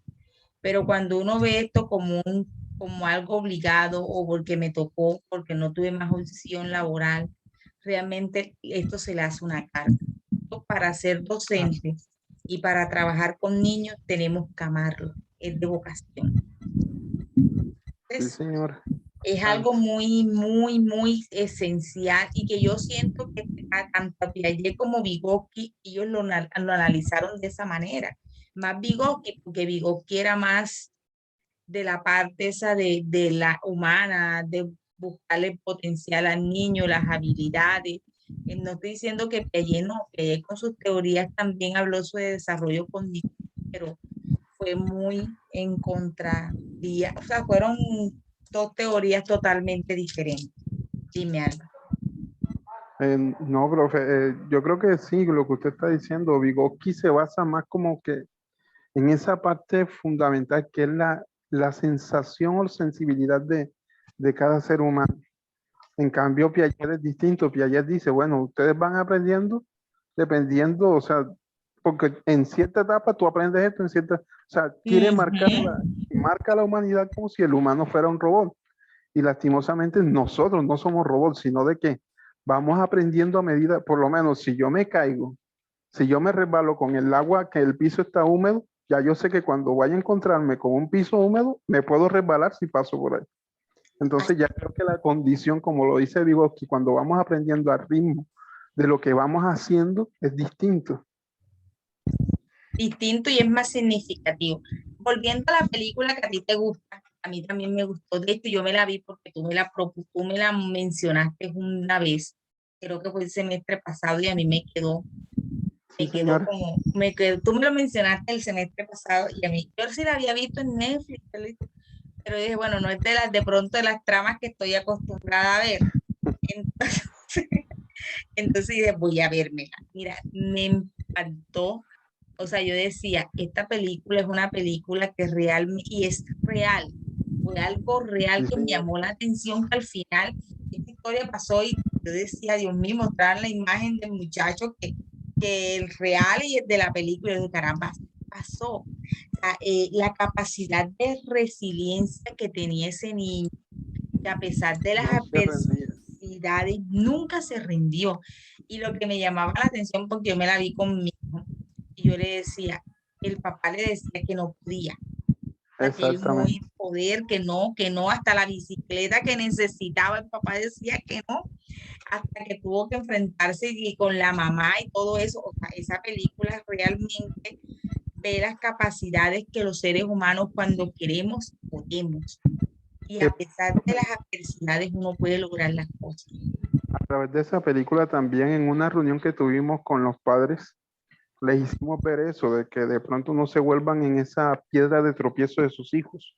S1: Pero cuando uno ve esto como algo obligado o porque me tocó, porque no tuve más opción laboral, realmente esto se le hace una carga. Para ser docente y para trabajar con niños tenemos que amarlo, es de vocación.
S2: Sí,
S1: Entonces,
S2: señora.
S1: es algo
S2: Antes.
S1: muy, muy, muy esencial y que yo siento que tanto Piaget como Vygotsky, ellos lo analizaron de esa manera. Más Vygotsky, porque Vygotsky era más de la parte esa de la humana, de buscarle potencial al niño, las habilidades. No estoy diciendo que Piaget no, Piaget con sus teorías también habló sobre desarrollo cognitivo, pero fue muy en contravía, o sea, fueron dos teorías totalmente diferentes. Dime, Alba.
S2: No, profe, yo creo que sí, lo que usted está diciendo, Vygotsky se basa más como que en esa parte fundamental que es la sensación o sensibilidad de cada ser humano. En cambio, Piaget es distinto. Piaget dice, bueno, ustedes van aprendiendo dependiendo, o sea, porque en cierta etapa tú aprendes esto, o sea, quiere
S1: Ujú.
S2: marca a la humanidad como si el humano fuera un robot. Y lastimosamente nosotros no somos robots, sino de que vamos aprendiendo a medida, por lo menos si yo me caigo, si yo me resbalo con el agua, que el piso está húmedo, ya yo sé que cuando vaya a encontrarme con un piso húmedo, me puedo resbalar si paso por ahí. Entonces ya creo que la condición, como lo dice Vygotsky, cuando vamos aprendiendo al ritmo de lo que vamos haciendo, es distinto.
S1: Distinto y es más significativo. Volviendo a la película que a ti te gusta, a mí también me gustó. De hecho, yo me la vi porque tú me la mencionaste una vez, creo que fue el semestre pasado y a mí
S2: Sí, señora.
S1: tú me lo mencionaste el semestre pasado y a mí, yo sí la había visto en Netflix, pero dije, bueno, no es de pronto de las tramas que estoy acostumbrada a ver. Entonces, entonces dije, voy a vérmela. Mira, me encantó. O sea, yo decía, esta película es una película que y es real, fue algo real
S2: Sí,
S1: que me
S2: señora.
S1: llamó la atención que al final esta historia pasó y yo decía, Dios mío, mostrar la imagen del muchacho que el real y el de la película, de caramba, pasó. O sea, la capacidad de resiliencia que tenía ese niño, que a pesar de las
S2: No se rendía.
S1: adversidades, nunca se rindió. Y lo que me llamaba la atención, porque yo me la vi con mi hijo, y yo le decía, el papá le decía que no podía, o sea, que él no
S2: Exactamente.
S1: iba a poder, que no, hasta la bicicleta que necesitaba, el papá decía que no, hasta que tuvo que enfrentarse y con la mamá y todo eso. O sea, esa película realmente ve las capacidades que los seres humanos cuando queremos, podemos. Y a
S2: Que
S1: pesar de las adversidades, uno puede lograr las cosas.
S2: a través de esa película también en una reunión que tuvimos con los padres, les hicimos ver eso, de que de pronto no se vuelvan en esa piedra de tropiezo de sus hijos.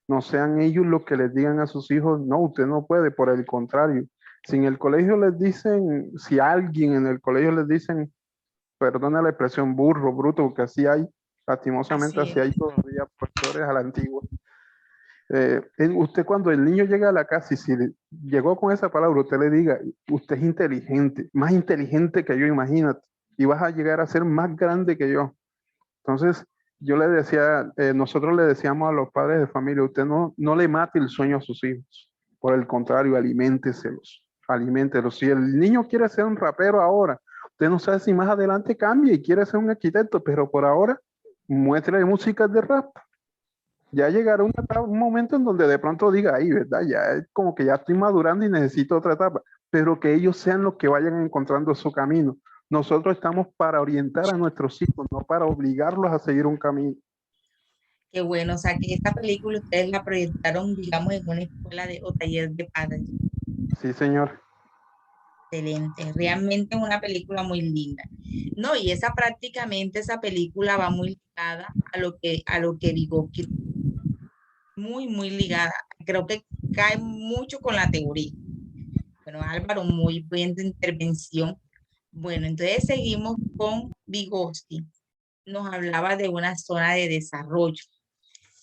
S2: No sean ellos los que les digan a sus hijos, no, usted no puede, por el contrario, Si en el colegio les dicen, si a alguien en el colegio les dicen, perdona la expresión burro, bruto, porque así hay, lastimosamente
S1: Así
S2: así hay
S1: es.
S2: todavía profesores a la antigua. Usted cuando el niño llega a la casa y si llegó con esa palabra, usted le diga, usted es inteligente, más inteligente que yo, imagínate, y vas a llegar a ser más grande que yo. Entonces, yo le decía, nosotros le decíamos a los padres de familia, usted no le mate el sueño a sus hijos, por el contrario, aliménteselos, aliméntelos. Si el niño quiere ser un rapero ahora, usted no sabe si más adelante cambia y quiere ser un arquitecto, pero por ahora, muéstrele músicas de rap. Ya llegará un momento en donde de pronto diga, ay, ¿verdad? Ya es como que ya estoy madurando y necesito otra etapa, pero que ellos sean los que vayan encontrando su camino. Nosotros estamos para orientar a nuestros hijos, no para obligarlos a seguir un camino.
S1: Qué bueno, o sea, que esta película ustedes la proyectaron, digamos, en una escuela o taller de padres.
S2: Sí, señor.
S1: Excelente, realmente es una película muy linda. No, y esa prácticamente, esa película va muy ligada a lo que Vygotsky, muy, muy ligada. Creo que cae mucho con la teoría. Bueno, Álvaro, muy buena intervención. Bueno, entonces seguimos con Vygotsky. Nos hablaba de una zona de desarrollo.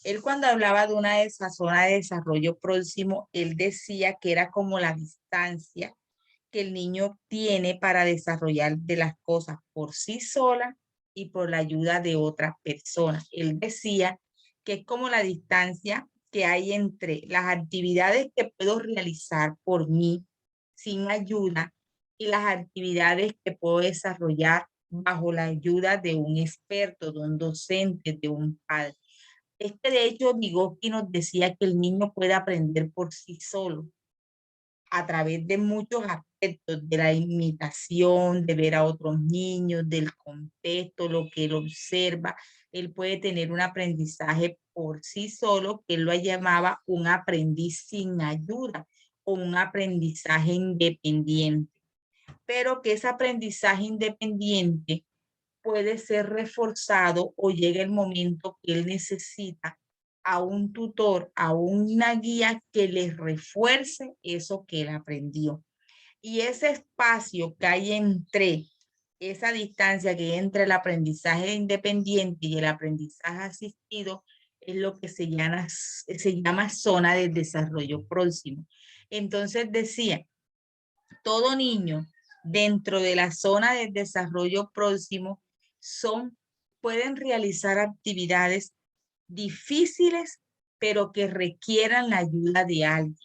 S1: Él cuando hablaba de una de esas zonas de desarrollo próximo, él decía que era como la distancia que el niño tiene para desarrollar de las cosas por sí sola y por la ayuda de otras personas. Él decía que es como la distancia que hay entre las actividades que puedo realizar por mí sin ayuda y las actividades que puedo desarrollar bajo la ayuda de un experto, de un docente, de un padre. De hecho, Vygotsky nos decía que el niño puede aprender por sí solo a través de muchos aspectos, de la imitación, de ver a otros niños, del contexto, lo que él observa. Él puede tener un aprendizaje por sí solo, que él lo llamaba un aprendiz sin ayuda o un aprendizaje independiente, pero que ese aprendizaje independiente puede ser reforzado o llega el momento que él necesita a un tutor, a una guía que le refuerce eso que él aprendió. Y ese espacio que hay entre esa distancia que hay entre el aprendizaje independiente y el aprendizaje asistido es lo que se llama zona de desarrollo próximo. Entonces decía, todo niño dentro de la zona de desarrollo próximo son, pueden realizar actividades difíciles, pero que requieran la ayuda de alguien.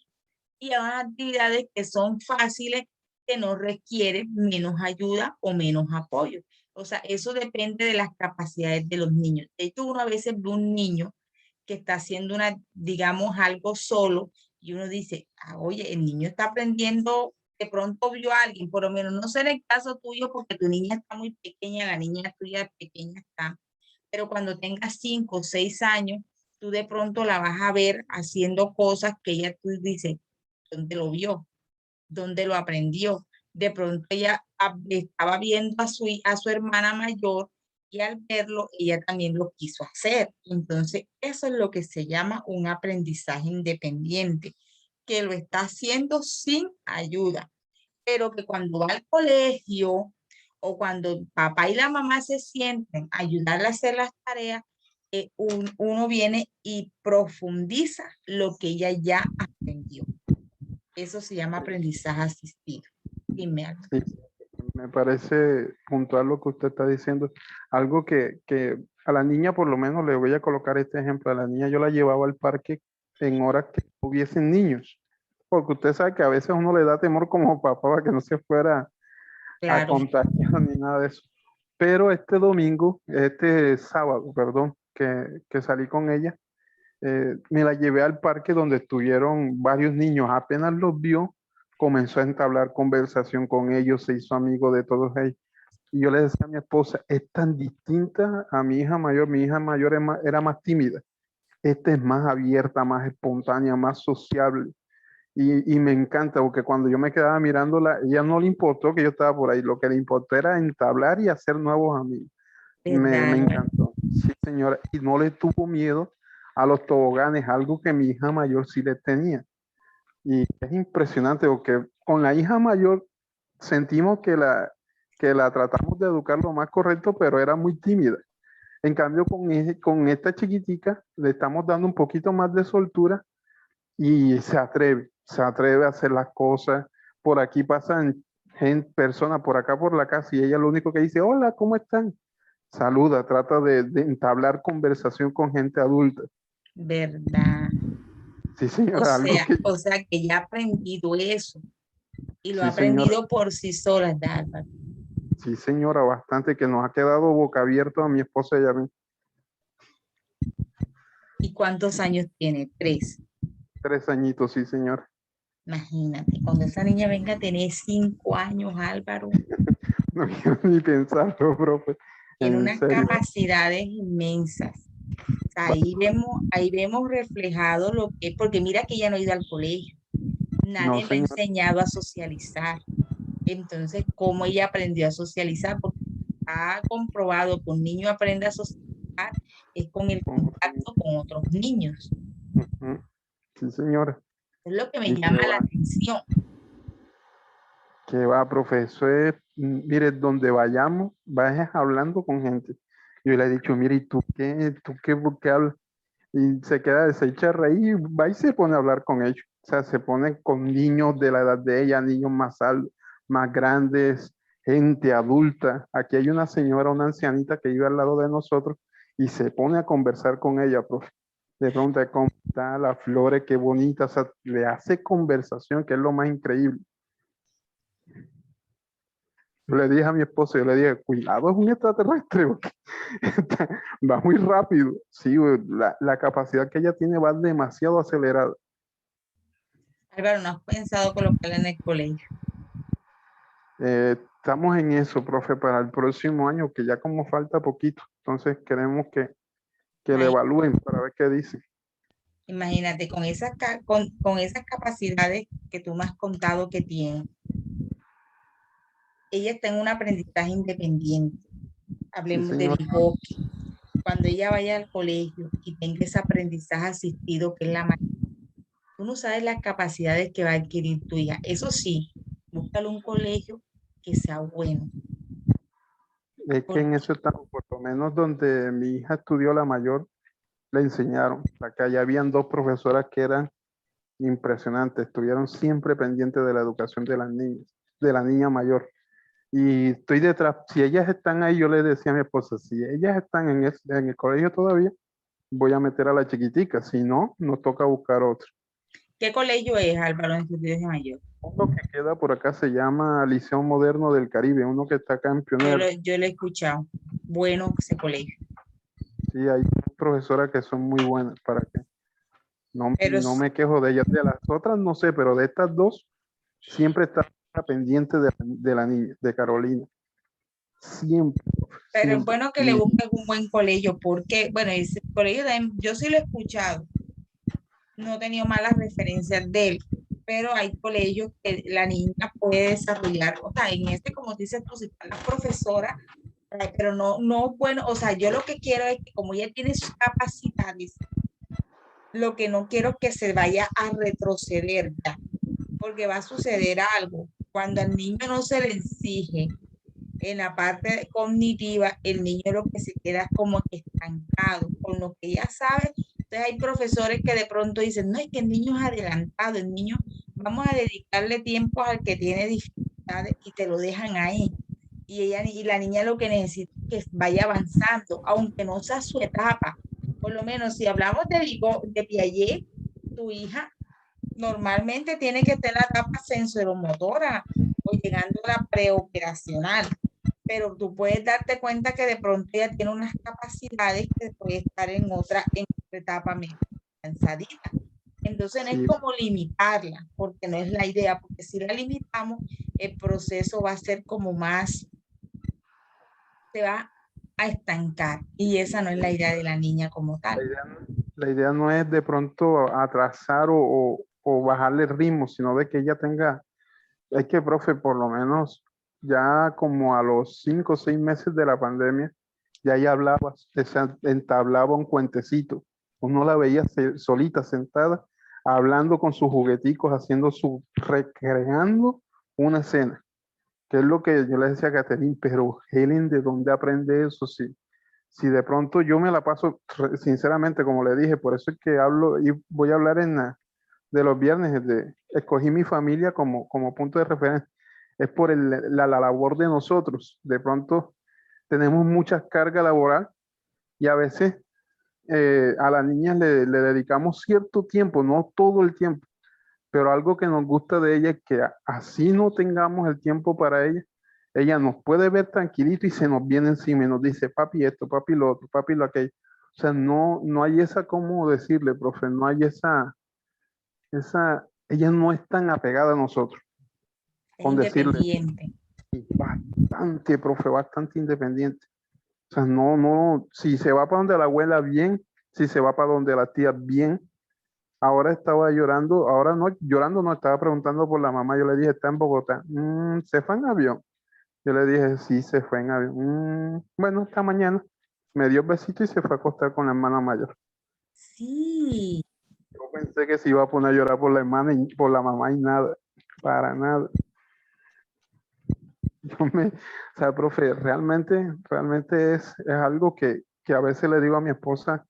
S1: Y hay actividades que son fáciles, que no requieren menos ayuda o menos apoyo. O sea, eso depende de las capacidades de los niños. De hecho, uno a veces ve un niño que está haciendo digamos, algo solo y uno dice, ah, oye, el niño está aprendiendo, de pronto vio a alguien, por lo menos no será el caso tuyo porque tu niña está muy pequeña, la niña tuya pequeña está, pero cuando tenga 5 o 6 años, tú de pronto la vas a ver haciendo cosas que ella tú dices, ¿dónde lo vio? ¿Dónde lo aprendió? De pronto ella estaba viendo a su hermana mayor y al verlo, ella también lo quiso hacer. Entonces, eso es lo que se llama un aprendizaje independiente, que lo está haciendo sin ayuda, pero que cuando va al colegio o cuando el papá y la mamá se sienten a ayudarle a hacer las tareas, uno viene y profundiza lo que ella ya aprendió. Eso se llama aprendizaje asistido. Dime algo.
S2: Sí, me parece puntual lo que usted está diciendo. Algo que a la niña, por lo menos, le voy a colocar este ejemplo. A la niña yo la llevaba al parque en horas que no hubiesen niños. Porque usted sabe que a veces uno le da temor como papá para que no se fuera a
S1: Claro,
S2: contagiar ni nada de eso. Pero este sábado, perdón, que salí con ella, me la llevé al parque donde estuvieron varios niños. Apenas los vio, comenzó a entablar conversación con ellos, se hizo amigo de todos ellos. Y yo le decía a mi esposa, es tan distinta a mi hija mayor era más tímida. Esta es más abierta, más espontánea, más sociable. Y me encanta porque cuando yo me quedaba mirándola, ella no le importó que yo estaba por ahí, lo que le importó era entablar y hacer nuevos amigos. Me
S1: verdad.
S2: encantó. Sí, señora. Y no le tuvo miedo a los toboganes, algo que mi hija mayor sí le tenía. Y es impresionante porque con la hija mayor sentimos que la tratamos de educar lo más correcto, pero era muy tímida. En cambio, con esta chiquitica le estamos dando un poquito más de soltura y se atreve a hacer las cosas. Por aquí pasan personas por acá por la casa y ella lo único que dice, hola, ¿cómo están? Saluda, trata de entablar conversación con gente adulta.
S1: ¿Verdad?
S2: Sí, señora, algo que,
S1: O sea que ya ha aprendido eso y lo ha
S2: sí, señora,
S1: aprendido por sí sola, ¿verdad, Álvaro?
S2: sí, señora, bastante, que nos ha quedado boca abierta a mi esposa y a mí.
S1: ¿Y cuántos años tiene? 3.
S2: 3 añitos, sí, señora.
S1: Imagínate, cuando esa niña venga a tener 5 años, Álvaro,
S2: No quiero ni pensarlo, profe.
S1: tiene
S2: En
S1: unas
S2: serio.
S1: capacidades inmensas. O sea,
S2: Va-
S1: ahí vemos reflejado lo que, porque mira que ella no ha ido al colegio,
S2: No,
S1: nadie le ha
S2: señora.
S1: enseñado a socializar. Entonces, ¿cómo ella aprendió a socializar? Porque ha comprobado que un niño aprende a socializar es con el
S2: Con otro niño.
S1: contacto con otros niños.
S2: Ujú. Sí, señora.
S1: Es lo que me
S2: Y
S1: llama la atención.
S2: que va, profe, eso es, mire, donde vayamos, vayas hablando con gente. Yo le he dicho, mire, ¿y por qué hablas? Y se echa a reír, va y se pone a hablar con ellos. O sea, se pone con niños de la edad de ella, niños más grandes, gente adulta. Aquí hay una señora, una ancianita que vive al lado de nosotros y se pone a conversar con ella, profe. Le pregunta cómo está, las flores, qué bonita, o sea, le hace conversación, que es lo más increíble. Yo le dije a mi esposo, yo le dije, cuidado, es un extraterrestre, porque va muy rápido. Sí, güey, la capacidad que ella tiene va demasiado acelerada.
S1: Álvaro, ¿no has pensado colocarla en el colegio?
S2: Estamos en eso, profe, para el próximo año, que ya como falta poquito. Entonces queremos que le
S1: Imagínate,
S2: evalúen para ver qué dice.
S1: imagínate, con esas capacidades que tú me has contado que tiene, ella está en un aprendizaje independiente.
S2: Sí,
S1: Hablemos del
S2: señor.
S1: enfoque. Cuando ella vaya al colegio y tenga ese aprendizaje asistido, que es la mayoría, tú no sabes las capacidades que va a adquirir tu hija. Eso sí, búscale un colegio que sea bueno.
S2: Es que en
S1: Porque,
S2: eso estamos, por lo menos donde mi hija estudió la mayor, le enseñaron. Acá ya habían dos profesoras que eran impresionantes, estuvieron siempre pendientes de la educación de las niñas, de la niña mayor. Y estoy detrás, si ellas están ahí, yo le decía a mi esposa, si ellas están en el colegio todavía, voy a meter a la chiquitica, si no, nos toca buscar otro.
S1: ¿qué colegio es, Álvaro, en Estudios de Mayor?
S2: Uno que queda por acá se llama Liceo Moderno del Caribe, uno que está acá en Pionero.
S1: Yo lo he escuchado. Bueno, ese colegio.
S2: Sí, hay profesoras que son muy buenas, para que
S1: Pero
S2: no me quejo de ellas. De las otras no sé, pero de estas dos siempre está pendiente de la niña, de Carolina. Siempre,
S1: Pero es
S2: siempre.
S1: bueno que le
S2: Y
S1: busques un buen colegio, porque, bueno, ese colegio yo sí lo he escuchado, no he tenido malas referencias de él, pero hay colegios que la niña puede desarrollar, o sea, en este, como dices tú, si están las profesoras, pero no, bueno, o sea, yo lo que quiero es que como ella tiene sus capacidades, lo que no quiero es que se vaya a retroceder ya, porque va a suceder algo. Cuando al niño no se le exige en la parte cognitiva, el niño lo que se queda es como que estancado con lo que ya sabe. Entonces hay profesores que de pronto dicen, no, es que el niño es adelantado, el niño, vamos a dedicarle tiempo al que tiene dificultades y te lo dejan ahí. Y la niña lo que necesita es que vaya avanzando, aunque no sea su etapa. Por lo menos si hablamos de Piaget, tu hija normalmente tiene que tener la etapa sensoromotora o llegando a la preoperacional, pero tú puedes darte cuenta que de pronto ella tiene unas capacidades que puede estar en otra etapa medio cansadita. Entonces no es
S2: sí,
S1: como limitarla, porque no es la idea, porque si la limitamos, el proceso va a ser como más, se va a estancar y esa no es la idea de la niña como
S2: la
S1: tal.
S2: idea, la idea no es de pronto atrasar o bajarle el ritmo, sino de que ella tenga, es que, profe, por lo menos ya como a los 5 o 6 meses de la pandemia, ya ella hablaba, entablaba un cuentecito. Uno la veía solita, sentada, hablando con sus jugueticos, recreando una escena, que es lo que yo le decía a Catherine, pero Helen, ¿de dónde aprende eso? Si de pronto yo me la paso, sinceramente, como le dije, por eso es que hablo y voy a hablar de los viernes, escogí mi familia como punto de referencia, es por la labor de nosotros. De pronto tenemos mucha carga laboral y a veces a las niñas le dedicamos cierto tiempo, no todo el tiempo, pero algo que nos gusta de ella es que así no tengamos el tiempo para ella nos puede ver tranquilito y se nos viene encima y nos dice, papi esto, papi lo otro, papi lo aquello. O sea, no hay esa, ¿cómo decirle, profe? No hay ella no es tan apegada a nosotros,
S1: Es
S2: con decirle,
S1: independiente.
S2: bastante, profe, bastante independiente. O sea, no, si se va para donde la abuela, bien, si se va para donde la tía, bien. Ahora estaba llorando, ahora no, llorando no, estaba preguntando por la mamá, yo le dije, está en Bogotá. ¿Se fue en avión? Yo le dije, sí, se fue en avión. Bueno, esta mañana me dio besito y se fue a acostar con la hermana mayor.
S1: Sí,
S2: Yo pensé que se iba a poner a llorar por la hermana y por la mamá y nada, para nada. O sea, profe, realmente es algo que a veces le digo a mi esposa,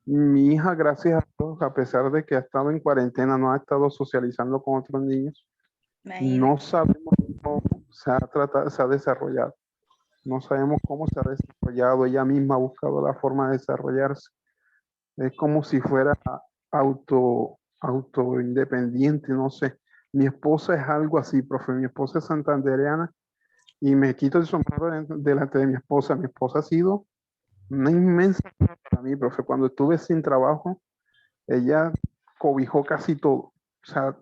S2: mi hija, gracias a Dios, a pesar de que ha estado en cuarentena, no ha estado socializando con otros niños,
S1: imagínate.
S2: no sabemos cómo se ha desarrollado. No sabemos cómo se ha desarrollado. Ella misma ha buscado la forma de desarrollarse. Es como si fuera auto independiente, no sé. Mi esposa es algo así, profe. Mi esposa es santandereana y me quito el sombrero delante de mi esposa. Mi esposa ha sido una inmensa ayuda para mí, profe. Cuando estuve sin trabajo, ella cobijó casi todo. O sea,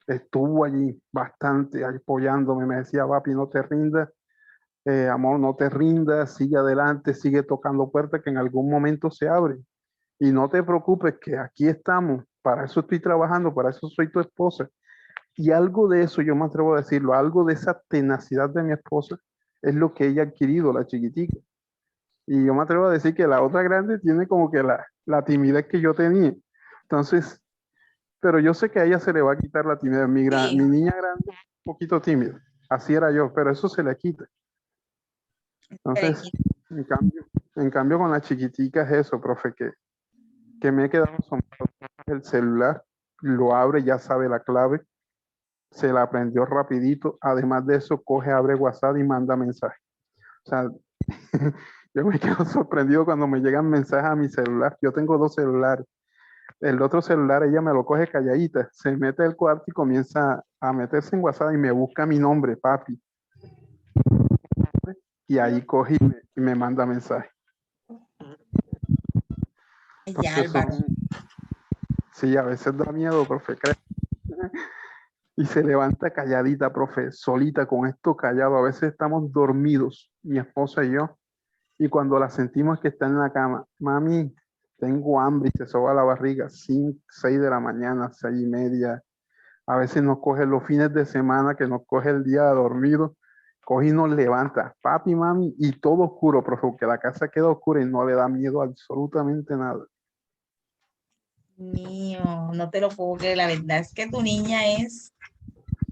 S2: estuvo allí bastante apoyándome. Me decía, papi, no te rindas, amor, no te rindas, sigue adelante, sigue tocando puertas que en algún momento se abren. Y no te preocupes, que aquí estamos. Para eso estoy trabajando, para eso soy tu esposa. Y algo de eso, yo me atrevo a decirlo, algo de esa tenacidad de mi esposa es lo que ella ha adquirido, la chiquitica. Y yo me atrevo a decir que la otra grande tiene como que la timidez que yo tenía. Entonces, pero yo sé que a ella se le va a quitar la timidez.
S1: Sí,
S2: Mi niña grande es un poquito tímida. Así era yo, pero eso se le quita. Entonces,
S1: Perequita.
S2: en cambio, en cambio con la chiquitica es eso, profe, que me he quedado asombrado. El celular lo abre, ya sabe la clave, se la aprendió rapidito. Además de eso, coge, abre WhatsApp y manda mensajes. O sea, yo me quedo sorprendido cuando me llegan mensajes a mi celular. Yo tengo dos celulares. El otro celular ella me lo coge calladita, se mete al cuarto y comienza a meterse en WhatsApp y me busca mi nombre, papi. Y ahí coge y me manda mensajes.
S1: Ay,
S2: Entonces
S1: Álvaro.
S2: sí, a veces da miedo, profe. Y se levanta calladita, profe, solita con esto callado. A veces estamos dormidos, mi esposa y yo, y cuando la sentimos que está en la cama, mami, tengo hambre y se soba la barriga, 5, 6 de la mañana, 6:30. A veces nos coge los fines de semana, que nos coge el día dormido, coge y nos levanta, papi, mami, y todo oscuro, profe, porque la casa queda oscura y no le da miedo absolutamente nada.
S1: Mío, no te lo puedo creer. La verdad es que tu niña es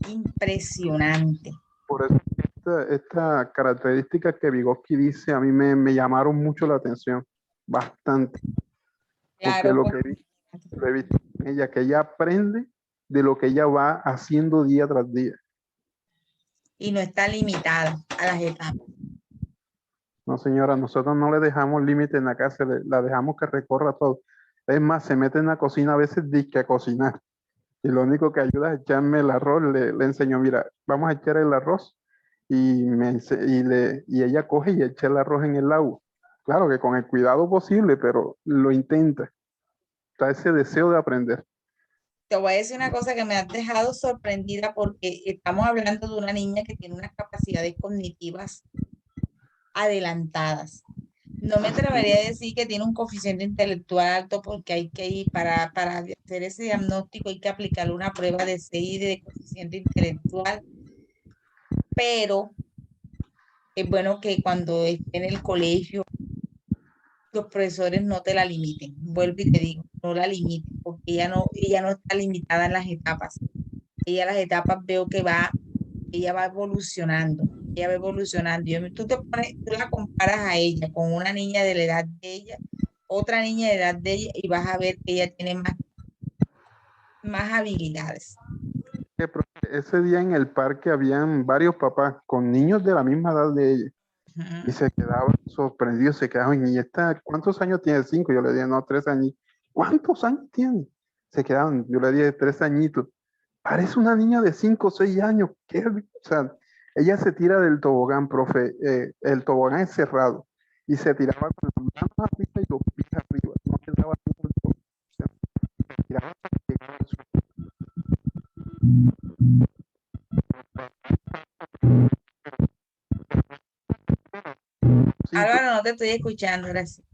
S1: impresionante.
S2: Por eso esta característica que Vygotsky dice a mí me llamaron mucho la atención, bastante, porque
S1: Claro,
S2: lo he visto en ella, que ella aprende de lo que ella va haciendo día tras día.
S1: y no está limitada a las etapas.
S2: No, señora, nosotros no le dejamos límite en la casa, la dejamos que recorra todo. Es más, se mete en la cocina a veces disque a cocinar. Y lo único que ayuda es echarme el arroz. Le enseño, mira, vamos a echar el arroz. Y ella coge y echa el arroz en el agua. Claro que con el cuidado posible, pero lo intenta. Está ese deseo de aprender.
S1: Te voy a decir una cosa que me has dejado sorprendida porque estamos hablando de una niña que tiene unas capacidades cognitivas adelantadas. No me atrevería a decir que tiene un coeficiente intelectual alto porque hay que ir para hacer ese diagnóstico, hay que aplicarle una prueba de CI de coeficiente intelectual, pero es bueno que cuando esté en el colegio los profesores no te la limiten. Vuelvo y te digo, no la limiten. porque ella no está limitada en las etapas. Ella las etapas veo que ella va evolucionando. Ella va evolucionando. Tú la comparas a ella con una niña de la edad de ella, otra niña de la edad de ella, y vas a ver que ella tiene más habilidades.
S2: Ese día en el parque habían varios papás con niños de la misma edad de ella y
S1: Ujú.
S2: se quedaban sorprendidos, se quedaban, ¿y esta cuántos años tiene? 5. Yo le dije, no, 3 años. ¿Cuántos años tiene? Se quedaban, yo le dije, 3 añitos. Parece una niña de 5 o 6 años. ¿Qué? O sea, ella se tira del tobogán, profe. El tobogán es cerrado y se tiraba con las manos arriba y los pies arriba. No quedaba ningún tobogán. Se tiraba hasta que llegaba al suelo. Sí,
S1: Álvaro, no te estoy escuchando, gracias.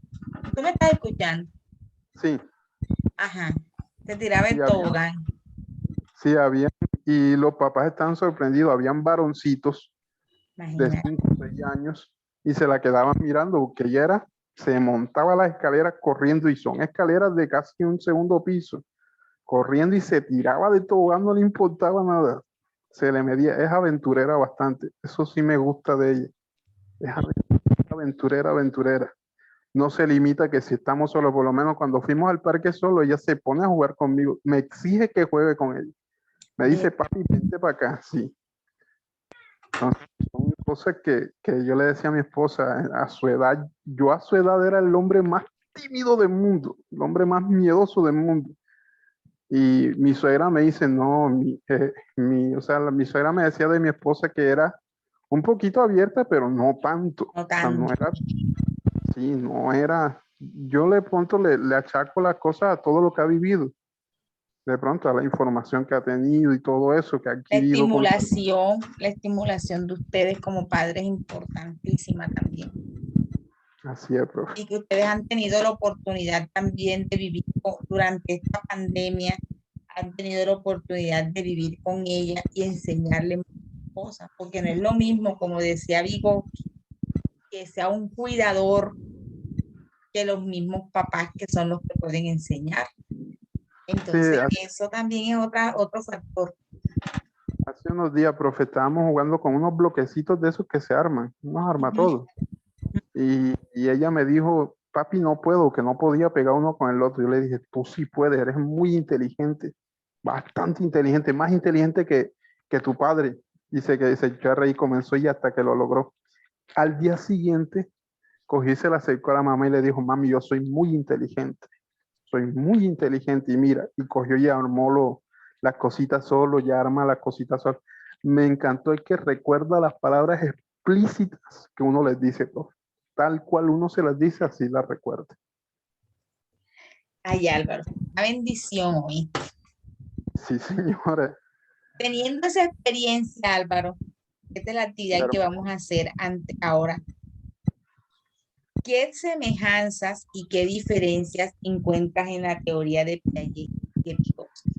S1: ¿Tú me estás escuchando?
S2: sí,
S1: Ajá. Se tiraba
S2: sí,
S1: el
S2: había.
S1: tobogán.
S2: Sí, había. Y los papás estaban sorprendidos. Habían varoncitos de
S1: Imagínate.
S2: 5 o 6 años y se la quedaban mirando porque ella se montaba las escaleras corriendo y son escaleras de casi un segundo piso, corriendo y se tiraba de tobogán, no le importaba nada. Se le medía, es aventurera bastante. Eso sí me gusta de ella. Es aventurera, aventurera. No se limita que si estamos solos, por lo menos cuando fuimos al parque solo, ella se pone a jugar conmigo. Me exige que juegue con ella. Me
S1: Ve,
S2: dice, papi, vente para acá. Sí. Entonces, son cosas que yo le decía a mi esposa, a su edad, yo a su edad era el hombre más tímido del mundo, el hombre más miedoso del mundo. Y mi suegra me dice, no, o sea, mi suegra me decía de mi esposa que era un poquito abierta, pero no tanto.
S1: no
S2: O sea, no
S1: tanto.
S2: era, sí, no era, yo de pronto le achaco las cosas a todo lo que ha vivido, de pronto a la información que ha tenido y todo eso que ha adquirido con su...
S1: La estimulación de ustedes como padres es importantísima también.
S2: Así es, profe.
S1: Y que ustedes han tenido la oportunidad también de vivir durante esta pandemia, han tenido la oportunidad de vivir con ella y enseñarle muchas cosas, porque no es lo mismo, como decía Vigo, que sea un cuidador que los mismos papás que son los que pueden enseñar.
S2: Sí,
S1: Entonces, eso también es otro factor.
S2: hace unos días, profe, estábamos jugando con unos bloquecitos de esos que se arman, unos
S1: Ujú.
S2: armatodos. Y ella me dijo, papi, no puedo, que no podía pegar uno con el otro. Yo le dije, tú sí puedes, eres muy inteligente, bastante inteligente, más inteligente que tu padre. Dice que se echó a reír, comenzó y hasta que lo logró. Al día siguiente, cogió y se le acercó a la mamá y le dijo, mami, yo soy muy inteligente y mira, y cogió y armó las cositas solo, ya arma las cositas solo. Me encantó el que recuerda las palabras explícitas que uno les dice, profe. Tal cual uno se las dice, así las recuerda.
S1: Ay, Álvaro, una bendición hoy.
S2: Sí, señora.
S1: Teniendo esa experiencia, Álvaro, esta es la actividad que
S2: Hermano.
S1: vamos a hacer ahora. ¿Qué semejanzas y qué diferencias encuentras en la teoría de Piaget y de Vygotsky?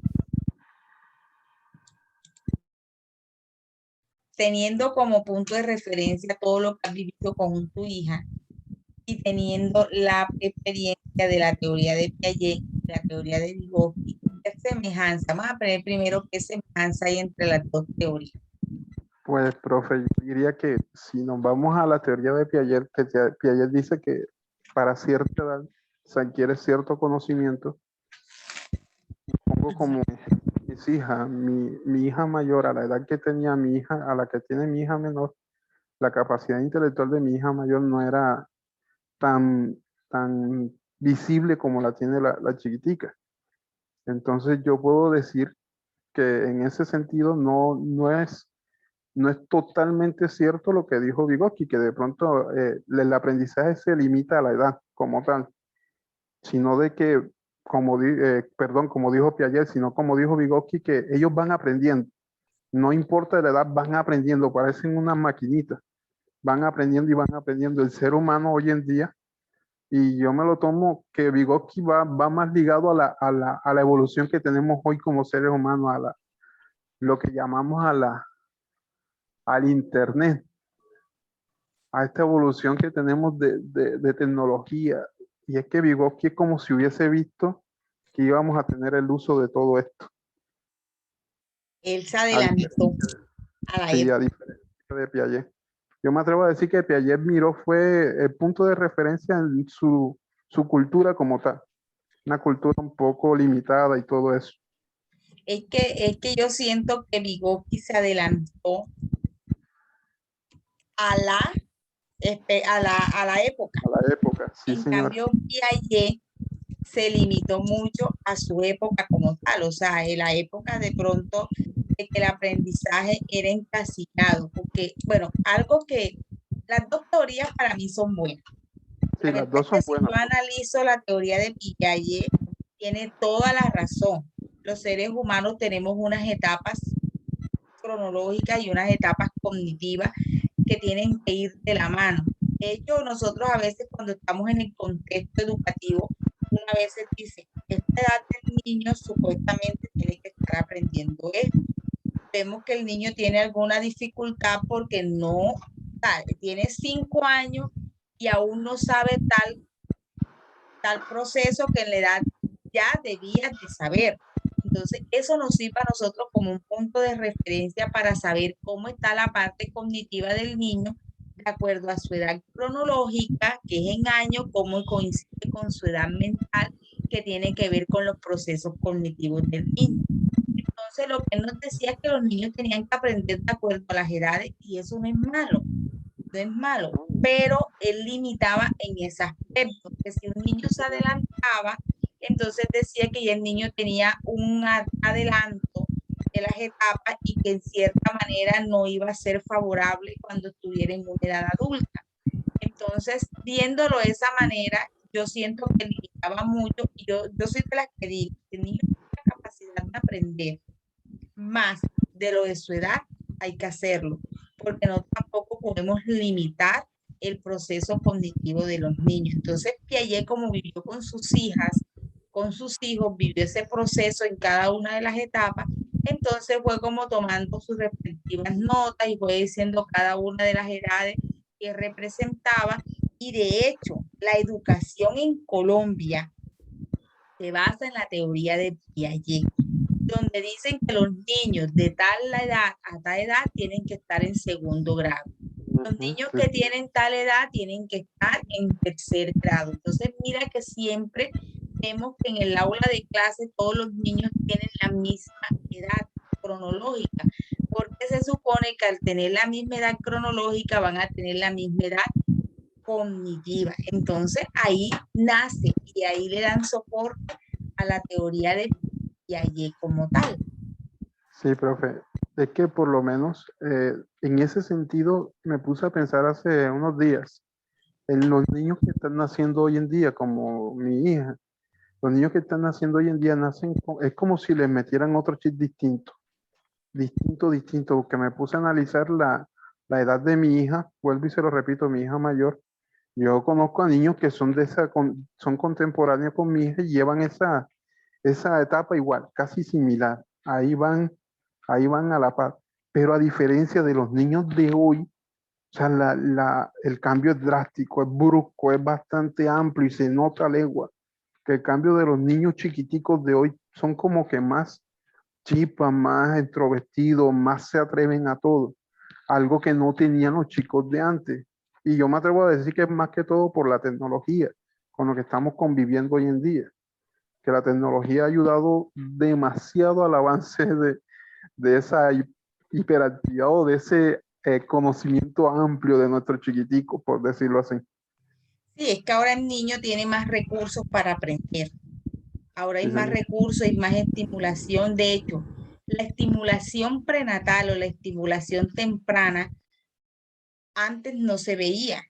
S1: Teniendo como punto de referencia todo lo que has vivido con tu hija y teniendo la experiencia de la teoría de Piaget, la teoría de Vygotsky, ¿qué semejanza? Vamos a ver primero qué semejanza hay entre las dos teorías.
S2: Pues, profe, yo diría que si nos vamos a la teoría de Piaget, que Piaget dice que para cierta edad se adquiere cierto conocimiento, pongo como ejemplo mis hijas, mi hija mayor, a la edad que tenía mi hija, a la que tiene mi hija menor, la capacidad intelectual de mi hija mayor no era tan, tan visible como la tiene la chiquitica. Entonces yo puedo decir que en ese sentido no es totalmente cierto lo que dijo Vygotsky, que de pronto el aprendizaje se limita a la edad como tal, sino de que, como dijo Piaget, sino como dijo Vygotsky, que ellos van aprendiendo. No importa la edad, van aprendiendo, parecen unas maquinitas, van aprendiendo y van aprendiendo. El ser humano hoy en día, y yo me lo tomo que Vygotsky va más ligado a la evolución que tenemos hoy como seres humanos, lo que llamamos al Internet, a esta evolución que tenemos de tecnología. Y es que Vygotsky es como si hubiese visto que íbamos a tener el uso de todo esto.
S1: Él se
S2: A
S1: adelantó
S2: diferencia
S1: a la
S2: sí, a
S1: época.
S2: diferencia de Piaget. Yo me atrevo a decir que Piaget miró fue el punto de referencia en su cultura como tal. Una cultura un poco limitada y todo eso.
S1: Es que yo siento que Vygotsky se adelantó a la época.
S2: A la época, sí,
S1: En
S2: señor.
S1: cambio, Piaget se limitó mucho a su época como tal, o sea, en la época de pronto de que el aprendizaje era encasillado, porque, bueno, algo que las dos teorías para mí son buenas.
S2: Sí,
S1: La
S2: las
S1: verdad es
S2: dos
S1: que
S2: son
S1: si
S2: buenas.
S1: yo analizo la teoría de Piaget, tiene toda la razón. Los seres humanos tenemos unas etapas cronológicas y unas etapas cognitivas que tienen que ir de la mano. De hecho, nosotros a veces cuando estamos en el contexto educativo, una vez dice, esta edad del niño supuestamente tiene que estar aprendiendo esto. Vemos que el niño tiene alguna dificultad porque no, tiene 5 años y aún no sabe tal proceso que en la edad ya debía de saber. Entonces, eso nos sirve a nosotros como un punto de referencia para saber cómo está la parte cognitiva del niño de acuerdo a su edad cronológica, que es en años, cómo coincide con su edad mental, que tiene que ver con los procesos cognitivos del niño. Entonces, lo que él nos decía es que los niños tenían que aprender de acuerdo a las edades y eso no es malo, no es malo, pero él limitaba en ese aspecto, que si un niño se adelantaba, entonces decía que ya el niño tenía un adelanto de las etapas y que en cierta manera no iba a ser favorable cuando estuviera en una edad adulta. Entonces, viéndolo de esa manera, yo siento que limitaba mucho y yo soy de las que digo, que el niño tiene la capacidad de aprender más de lo de su edad, hay que hacerlo, porque no tampoco podemos limitar el proceso cognitivo de los niños. Entonces, Piaget, como vivió con sus hijas, con sus hijos, vivió ese proceso en cada una de las etapas, entonces fue como tomando sus respectivas notas y fue diciendo cada una de las edades que representaba. Y de hecho, la educación en Colombia se basa en la teoría de Piaget, donde dicen que los niños de tal edad a tal edad tienen que estar en segundo grado. Los niños
S2: Sí,
S1: que tienen tal edad tienen que estar en tercer grado. Entonces, mira que siempre vemos que en el aula de clase todos los niños tienen la misma edad cronológica, porque se supone que al tener la misma edad cronológica van a tener la misma edad cognitiva. Entonces, ahí nace y ahí le dan soporte a la teoría de Piaget como tal.
S2: sí, profe. Es que por lo menos en ese sentido me puse a pensar hace unos días en los niños que están naciendo hoy en día, como mi hija. Los niños que están naciendo hoy en día nacen, es como si les metieran otro chip distinto, distinto, porque me puse a analizar la edad de mi hija, vuelvo y se lo repito, mi hija mayor. Yo conozco a niños que son son contemporáneos con mi hija y llevan esa etapa igual, casi similar. Ahí van a la par. Pero a diferencia de los niños de hoy, o sea, el cambio es drástico, es brusco, es bastante amplio y se nota a legua que el cambio de los niños chiquiticos de hoy son como que más chispas, más extrovertidos, más se atreven a todo, algo que no tenían los chicos de antes. Y yo me atrevo a decir que es más que todo por la tecnología con lo que estamos conviviendo hoy en día, que la tecnología ha ayudado demasiado al avance de esa hiperactividad o de ese conocimiento amplio de nuestros chiquiticos, por decirlo así.
S1: Sí, es que ahora el niño tiene más recursos para aprender. Ahora hay
S2: Sí,
S1: más
S2: señor.
S1: recursos y más estimulación. De hecho, la estimulación prenatal o la estimulación temprana antes no se veía.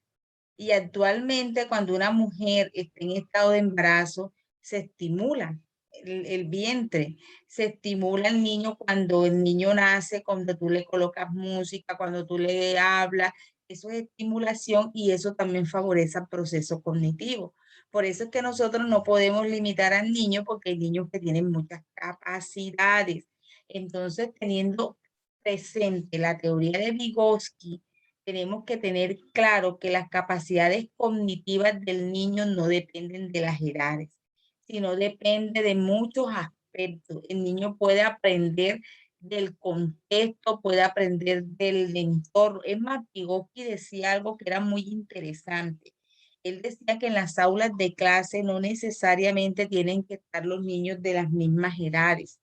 S1: Y actualmente cuando una mujer está en estado de embarazo, se estimula el vientre, se estimula el niño cuando el niño nace, cuando tú le colocas música, cuando tú le hablas, eso es estimulación y eso también favorece el proceso cognitivo. Por eso es que nosotros no podemos limitar al niño porque hay niños que tienen muchas capacidades. Entonces, teniendo presente la teoría de Vygotsky, tenemos que tener claro que las capacidades cognitivas del niño no dependen de las edades, sino depende de muchos aspectos. El niño puede aprender del contexto, puede aprender del entorno. Es más, Vygotsky decía algo que era muy interesante. Él decía que en las aulas de clase no necesariamente tienen que estar los niños de las mismas edades.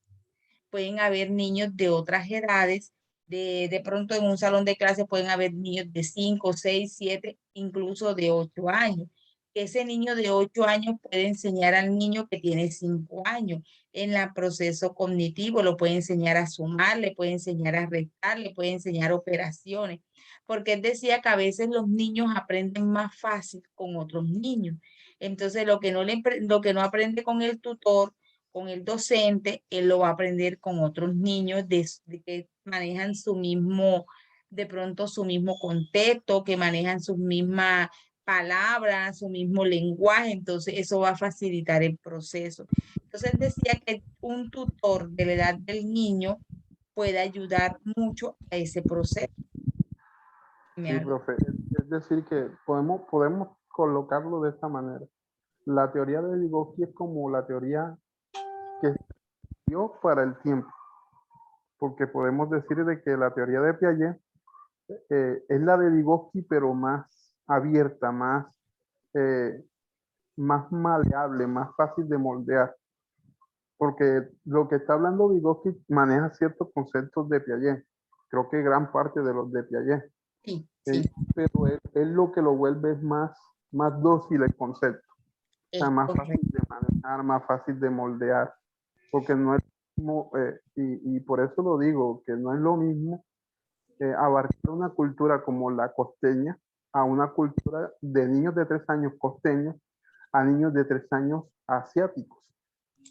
S1: Pueden haber niños de otras edades. De pronto en un salón de clase pueden haber niños de 5, 6, 7, incluso de 8 años. Ese niño de 8 años puede enseñar al niño que tiene 5 años en el proceso cognitivo, lo puede enseñar a sumar, le puede enseñar a restar, le puede enseñar operaciones, porque él decía que a veces los niños aprenden más fácil con otros niños. Entonces, lo que no aprende con el tutor, con el docente, él lo va a aprender con otros niños de que manejan su mismo, de pronto su mismo contexto, que manejan sus mismas palabras, su mismo lenguaje, entonces eso va a facilitar el proceso. Entonces él decía que un tutor de la edad del niño puede ayudar mucho a ese proceso.
S2: Sí, profe. Es decir, que podemos colocarlo de esta manera. La teoría de Vygotsky es como la teoría que se dio para el tiempo, porque podemos decir de que la teoría de Piaget es la de Vygotsky, pero más abierta, eh, más maleable, más fácil de moldear, porque lo que está hablando Vygotsky maneja ciertos conceptos de Piaget, creo que gran parte de los de Piaget,
S1: Sí,
S2: eh,
S1: sí,
S2: pero él lo que lo vuelve es más dócil el concepto, o sea,
S1: es
S2: más fácil
S1: correcto.
S2: de manejar, más fácil de moldear, porque no es lo mismo, y por eso lo digo, que no es lo mismo abarcar una cultura como la costeña a una cultura de niños de 3 años costeños a niños de 3 años asiáticos.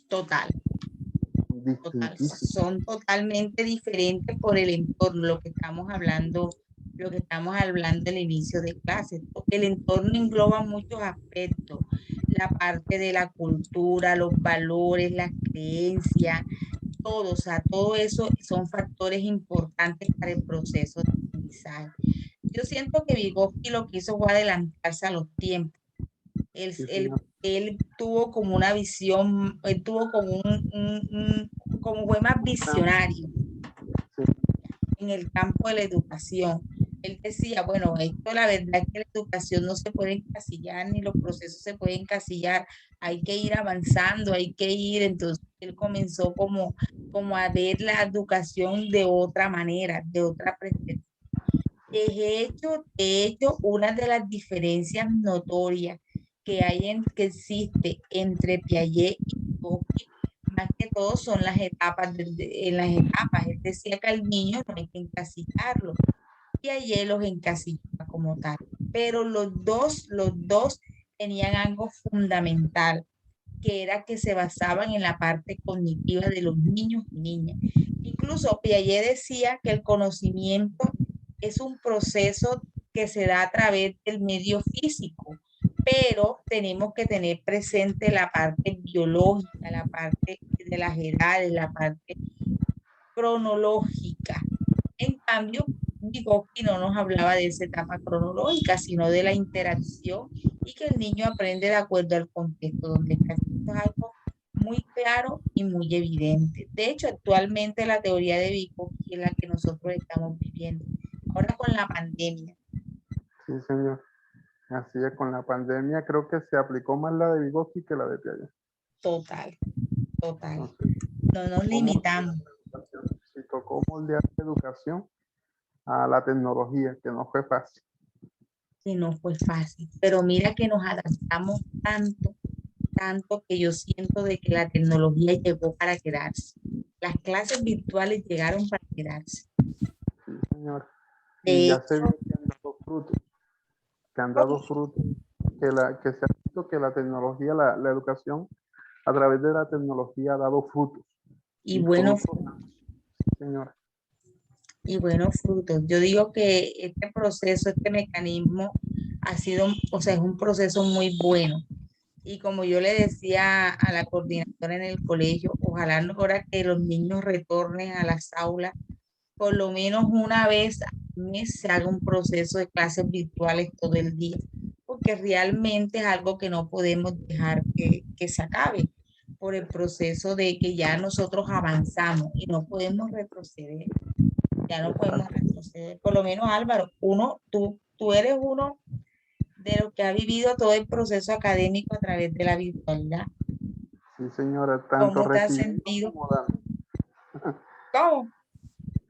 S1: Total. Total,
S2: Distintísimo.
S1: son totalmente diferentes por el entorno, lo que estamos hablando al inicio de clase. El entorno engloba muchos aspectos, la parte de la cultura, los valores, las creencias, todo, o sea, todo eso son factores importantes para el proceso de aprendizaje. Yo siento que Vygotsky lo que hizo fue adelantarse a los tiempos. Él,
S2: Sí,
S1: él,
S2: señor.
S1: él tuvo como una visión, él tuvo como como fue más visionario
S2: Sí,
S1: en el campo de la educación. Él decía, bueno, esto la verdad es que la educación no se puede encasillar, ni los procesos se pueden encasillar, hay que ir avanzando, hay que ir, entonces él comenzó como a ver la educación de otra manera, de otra perspectiva. De hecho, una de las diferencias notorias que existe entre Piaget y Vygotsky, más que todo son las etapas, en las etapas. Él decía que al niño no hay que encasillarlo. Piaget los encasillaba como tal. Pero los dos tenían algo fundamental, que era que se basaban en la parte cognitiva de los niños y niñas. Incluso Piaget decía que el conocimiento es un proceso que se da a través del medio físico, pero tenemos que tener presente la parte biológica, la parte de las edades, la parte cronológica. En cambio, Vygotsky no nos hablaba de esa etapa cronológica, sino de la interacción y que el niño aprende de acuerdo al contexto donde está. Esto es algo muy claro y muy evidente. De hecho, actualmente la teoría de Vygotsky es la que nosotros estamos viviendo. Ahora con la pandemia,
S2: sí, señor. Así es, con la pandemia creo que se aplicó más la de Vygotsky que la de Piaget.
S1: total, total.
S2: Entonces,
S1: No nos
S2: tocó moldear
S1: limitamos
S2: la educación, sí, tocó moldear la educación a la tecnología, que no fue fácil.
S1: y no fue fácil, pero mira que nos adaptamos tanto, tanto que yo siento de que la tecnología llegó para quedarse. Las clases virtuales llegaron para quedarse.
S2: Sí, señor. Y
S1: De
S2: ya se
S1: hecho,
S2: vio que han dado frutos, que se ha visto que la tecnología, la educación a través de la tecnología ha dado frutos.
S1: y
S2: Y
S1: buenos,
S2: frutos, señor.
S1: y buenos frutos. Yo digo que este proceso, este mecanismo ha sido, o sea, es un proceso muy bueno. Y como yo le decía a la coordinadora en el colegio, ojalá ahora que los niños retornen a las aulas, por lo menos una vez al mes se haga un proceso de clases virtuales todo el día, porque realmente es algo que no podemos dejar que se acabe. por el proceso de que ya nosotros avanzamos y no podemos retroceder, ya no podemos
S2: Exacto.
S1: retroceder. Por lo menos Álvaro, tú eres uno de los que ha vivido todo el proceso académico a través de la virtualidad.
S2: Sí, señora, tanto
S1: ¿Cómo te has
S2: recibiendo
S1: sentido?
S2: como dando.
S1: ¿Cómo?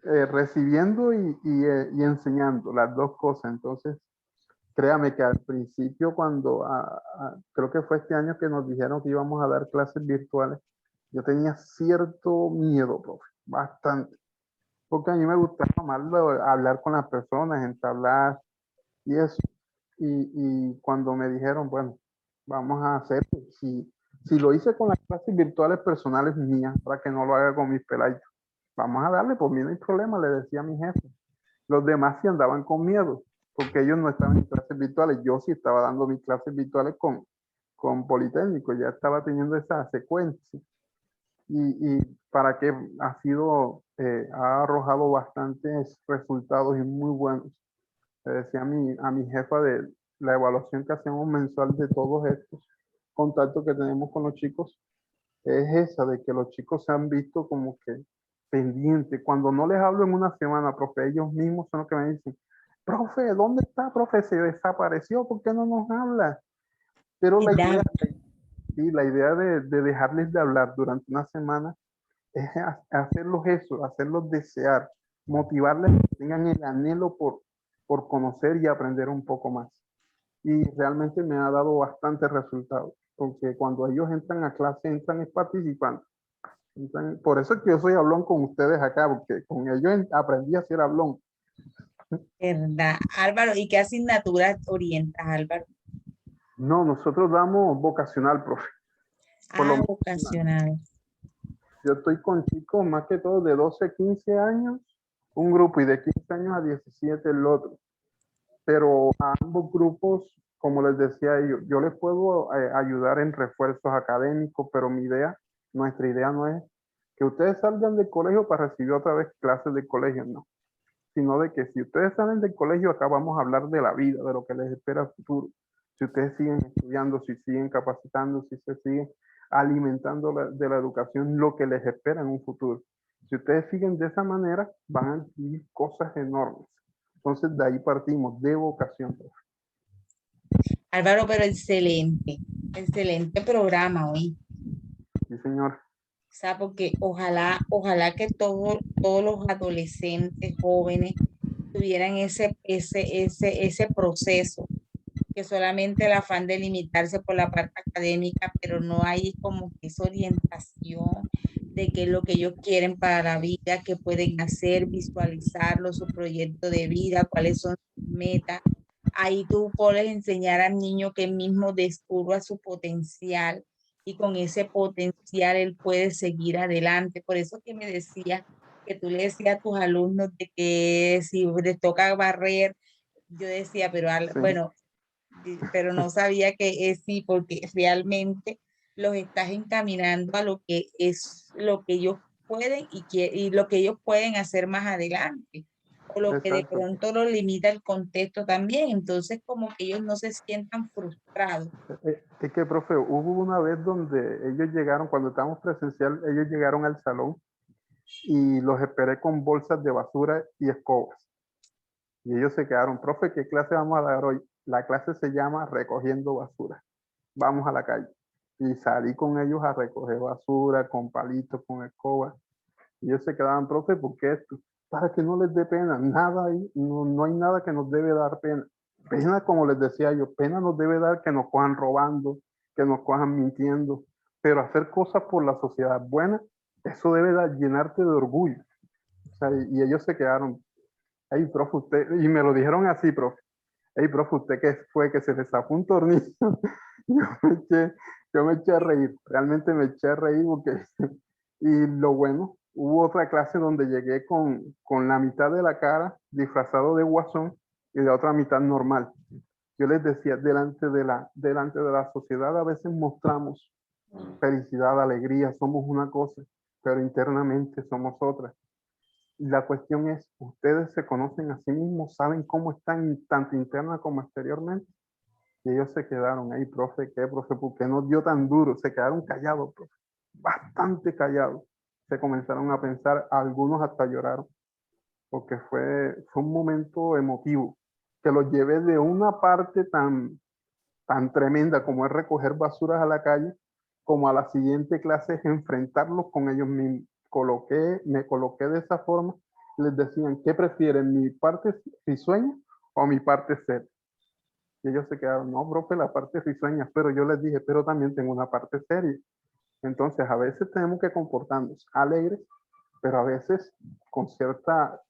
S2: Recibiendo y enseñando, las dos cosas. Entonces, créame que al principio, cuando creo que fue este año que nos dijeron que íbamos a dar clases virtuales, yo tenía cierto miedo, profe, bastante, porque a mí me gustaba más hablar con las personas, entablar y eso. Y cuando me dijeron, bueno, vamos a hacerlo, si lo hice con las clases virtuales personales mías, para que no lo haga con mis peladitos, vamos a darle, por mí no hay problema, le decía a mi jefe. Los demás sí andaban con miedo, porque ellos no estaban en clases virtuales. Yo sí estaba dando mis clases virtuales con Politécnico, ya estaba teniendo esa secuencia. Y para que ha sido, ha arrojado bastantes resultados y muy buenos. Le decía a mi jefa de la evaluación que hacemos mensual de todos estos contactos que tenemos con los chicos, es esa, de que los chicos se han visto como que pendientes. Cuando no les hablo en una semana, profe, ellos mismos son los que me dicen, profe, ¿dónde está, profe? Se desapareció, ¿por qué no nos habla? Pero la
S1: ¿Verdad?
S2: idea, sí, la idea de dejarles de hablar durante una semana es hacerlos eso, hacerlos desear, motivarles a que tengan el anhelo por conocer y aprender un poco más. Y realmente me ha dado bastante resultados, porque cuando ellos entran a clase, entran participando. Por eso es que yo soy hablón con ustedes acá, porque con ellos aprendí a ser hablón.
S1: ¿Verdad? Álvaro, ¿y qué asignaturas orientas, Álvaro?
S2: No, nosotros damos vocacional, profe. Por lo
S1: Ah,
S2: menos
S1: vocacional.
S2: yo estoy con chicos más que todo de 12, 15 años, un grupo, y de 15 años a 17 el otro. Pero a ambos grupos, como les decía yo les puedo ayudar en refuerzos académicos, pero nuestra idea no es que ustedes salgan del colegio para recibir otra vez clases de colegio, no, sino de que si ustedes salen del colegio, acá vamos a hablar de la vida, de lo que les espera el futuro. Si ustedes siguen estudiando, si siguen capacitando, si se siguen alimentando de la educación, lo que les espera en un futuro. Si ustedes siguen de esa manera, van a adquirir cosas enormes. Entonces, de ahí partimos, de vocación.
S1: Álvaro, pero excelente, excelente programa hoy.
S2: Sí, señor.
S1: O sea, porque ojalá que todos los adolescentes, jóvenes, tuvieran ese proceso, que solamente el afán de limitarse por la parte académica, pero no hay como que esa orientación de qué es lo que ellos quieren para la vida, qué pueden hacer, visualizarlo, su proyecto de vida, cuáles son sus metas. Ahí tú puedes enseñar al niño que él mismo descubra su potencial y con ese potencial él puede seguir adelante. Por eso que me decía que tú le decías a tus alumnos de que si les toca barrer, yo decía,
S2: Sí,
S1: bueno, pero no sabía que es sí, porque realmente los estás encaminando a lo que es lo que ellos pueden y lo que ellos pueden hacer más adelante, o lo que de
S2: exacto.
S1: pronto los limita el contexto también. Entonces, como que ellos no se sientan frustrados.
S2: Es que, profe, hubo una vez donde ellos llegaron, cuando estábamos presencial, ellos llegaron al salón y los esperé con bolsas de basura y escobas. Y ellos se quedaron, profe, ¿qué clase vamos a dar hoy? La clase se llama Recogiendo Basura. Vamos a la calle. Y salí con ellos a recoger basura, con palitos, con escobas. Y ellos se quedaban, profe, ¿por qué esto? Para que no les dé pena, nada ahí, no hay nada que nos debe dar pena. Pena, como les decía yo, pena nos debe dar que nos cojan robando, que nos cojan mintiendo, pero hacer cosas por la sociedad buena, eso debe llenarte de orgullo. O sea, y ellos se quedaron, hey, profe, usted, y me lo dijeron así, profe, hey, profe, ¿usted qué fue? Que se le zafó un tornillo. yo, me eché, yo me eché a reír, realmente me eché a reír porque, y lo bueno, hubo otra clase donde llegué con la mitad de la cara disfrazado de guasón y la otra mitad normal. Yo les decía, delante de la sociedad a veces mostramos felicidad, alegría, somos una cosa, pero internamente somos otra. La cuestión es, ¿ustedes se conocen a sí mismos? ¿Saben cómo están tanto interna como exteriormente? Y ellos se quedaron ahí, profe, ¿qué, profe? ¿Por qué no dio tan duro? Se quedaron callados, profe. bastante callados. Se comenzaron a pensar, algunos hasta lloraron, porque fue un momento emotivo, que los llevé de una parte tan tremenda como es recoger basuras a la calle, como a la siguiente clase es enfrentarlos con ellos mismos. Me coloqué de esa forma, les decían, ¿qué prefieren, mi parte risueña o mi parte seria? Y ellos se quedaron, no, profe, la parte risueña, pero yo les dije, pero también tengo una parte seria. Entonces, a veces tenemos que comportarnos alegres, pero a veces con cierta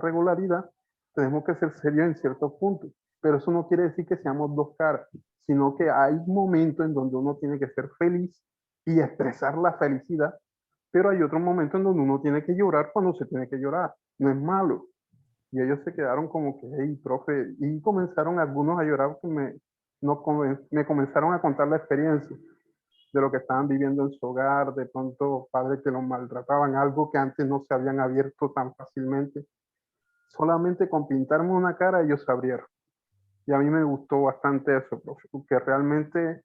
S2: regularidad tenemos que ser serios en ciertos puntos. Pero eso no quiere decir que seamos dos caras, sino que hay momentos en donde uno tiene que ser feliz y expresar la felicidad, pero hay otros momentos en donde uno tiene que llorar cuando se tiene que llorar. No es malo. Y ellos se quedaron como que, hey, profe, y comenzaron algunos a llorar que no, me comenzaron a contar la experiencia de lo que estaban viviendo en su hogar, de pronto padres que los maltrataban, algo que antes no se habían abierto tan fácilmente. Solamente con pintarme una cara ellos se abrieron. Y a mí me gustó bastante eso, profe, porque realmente,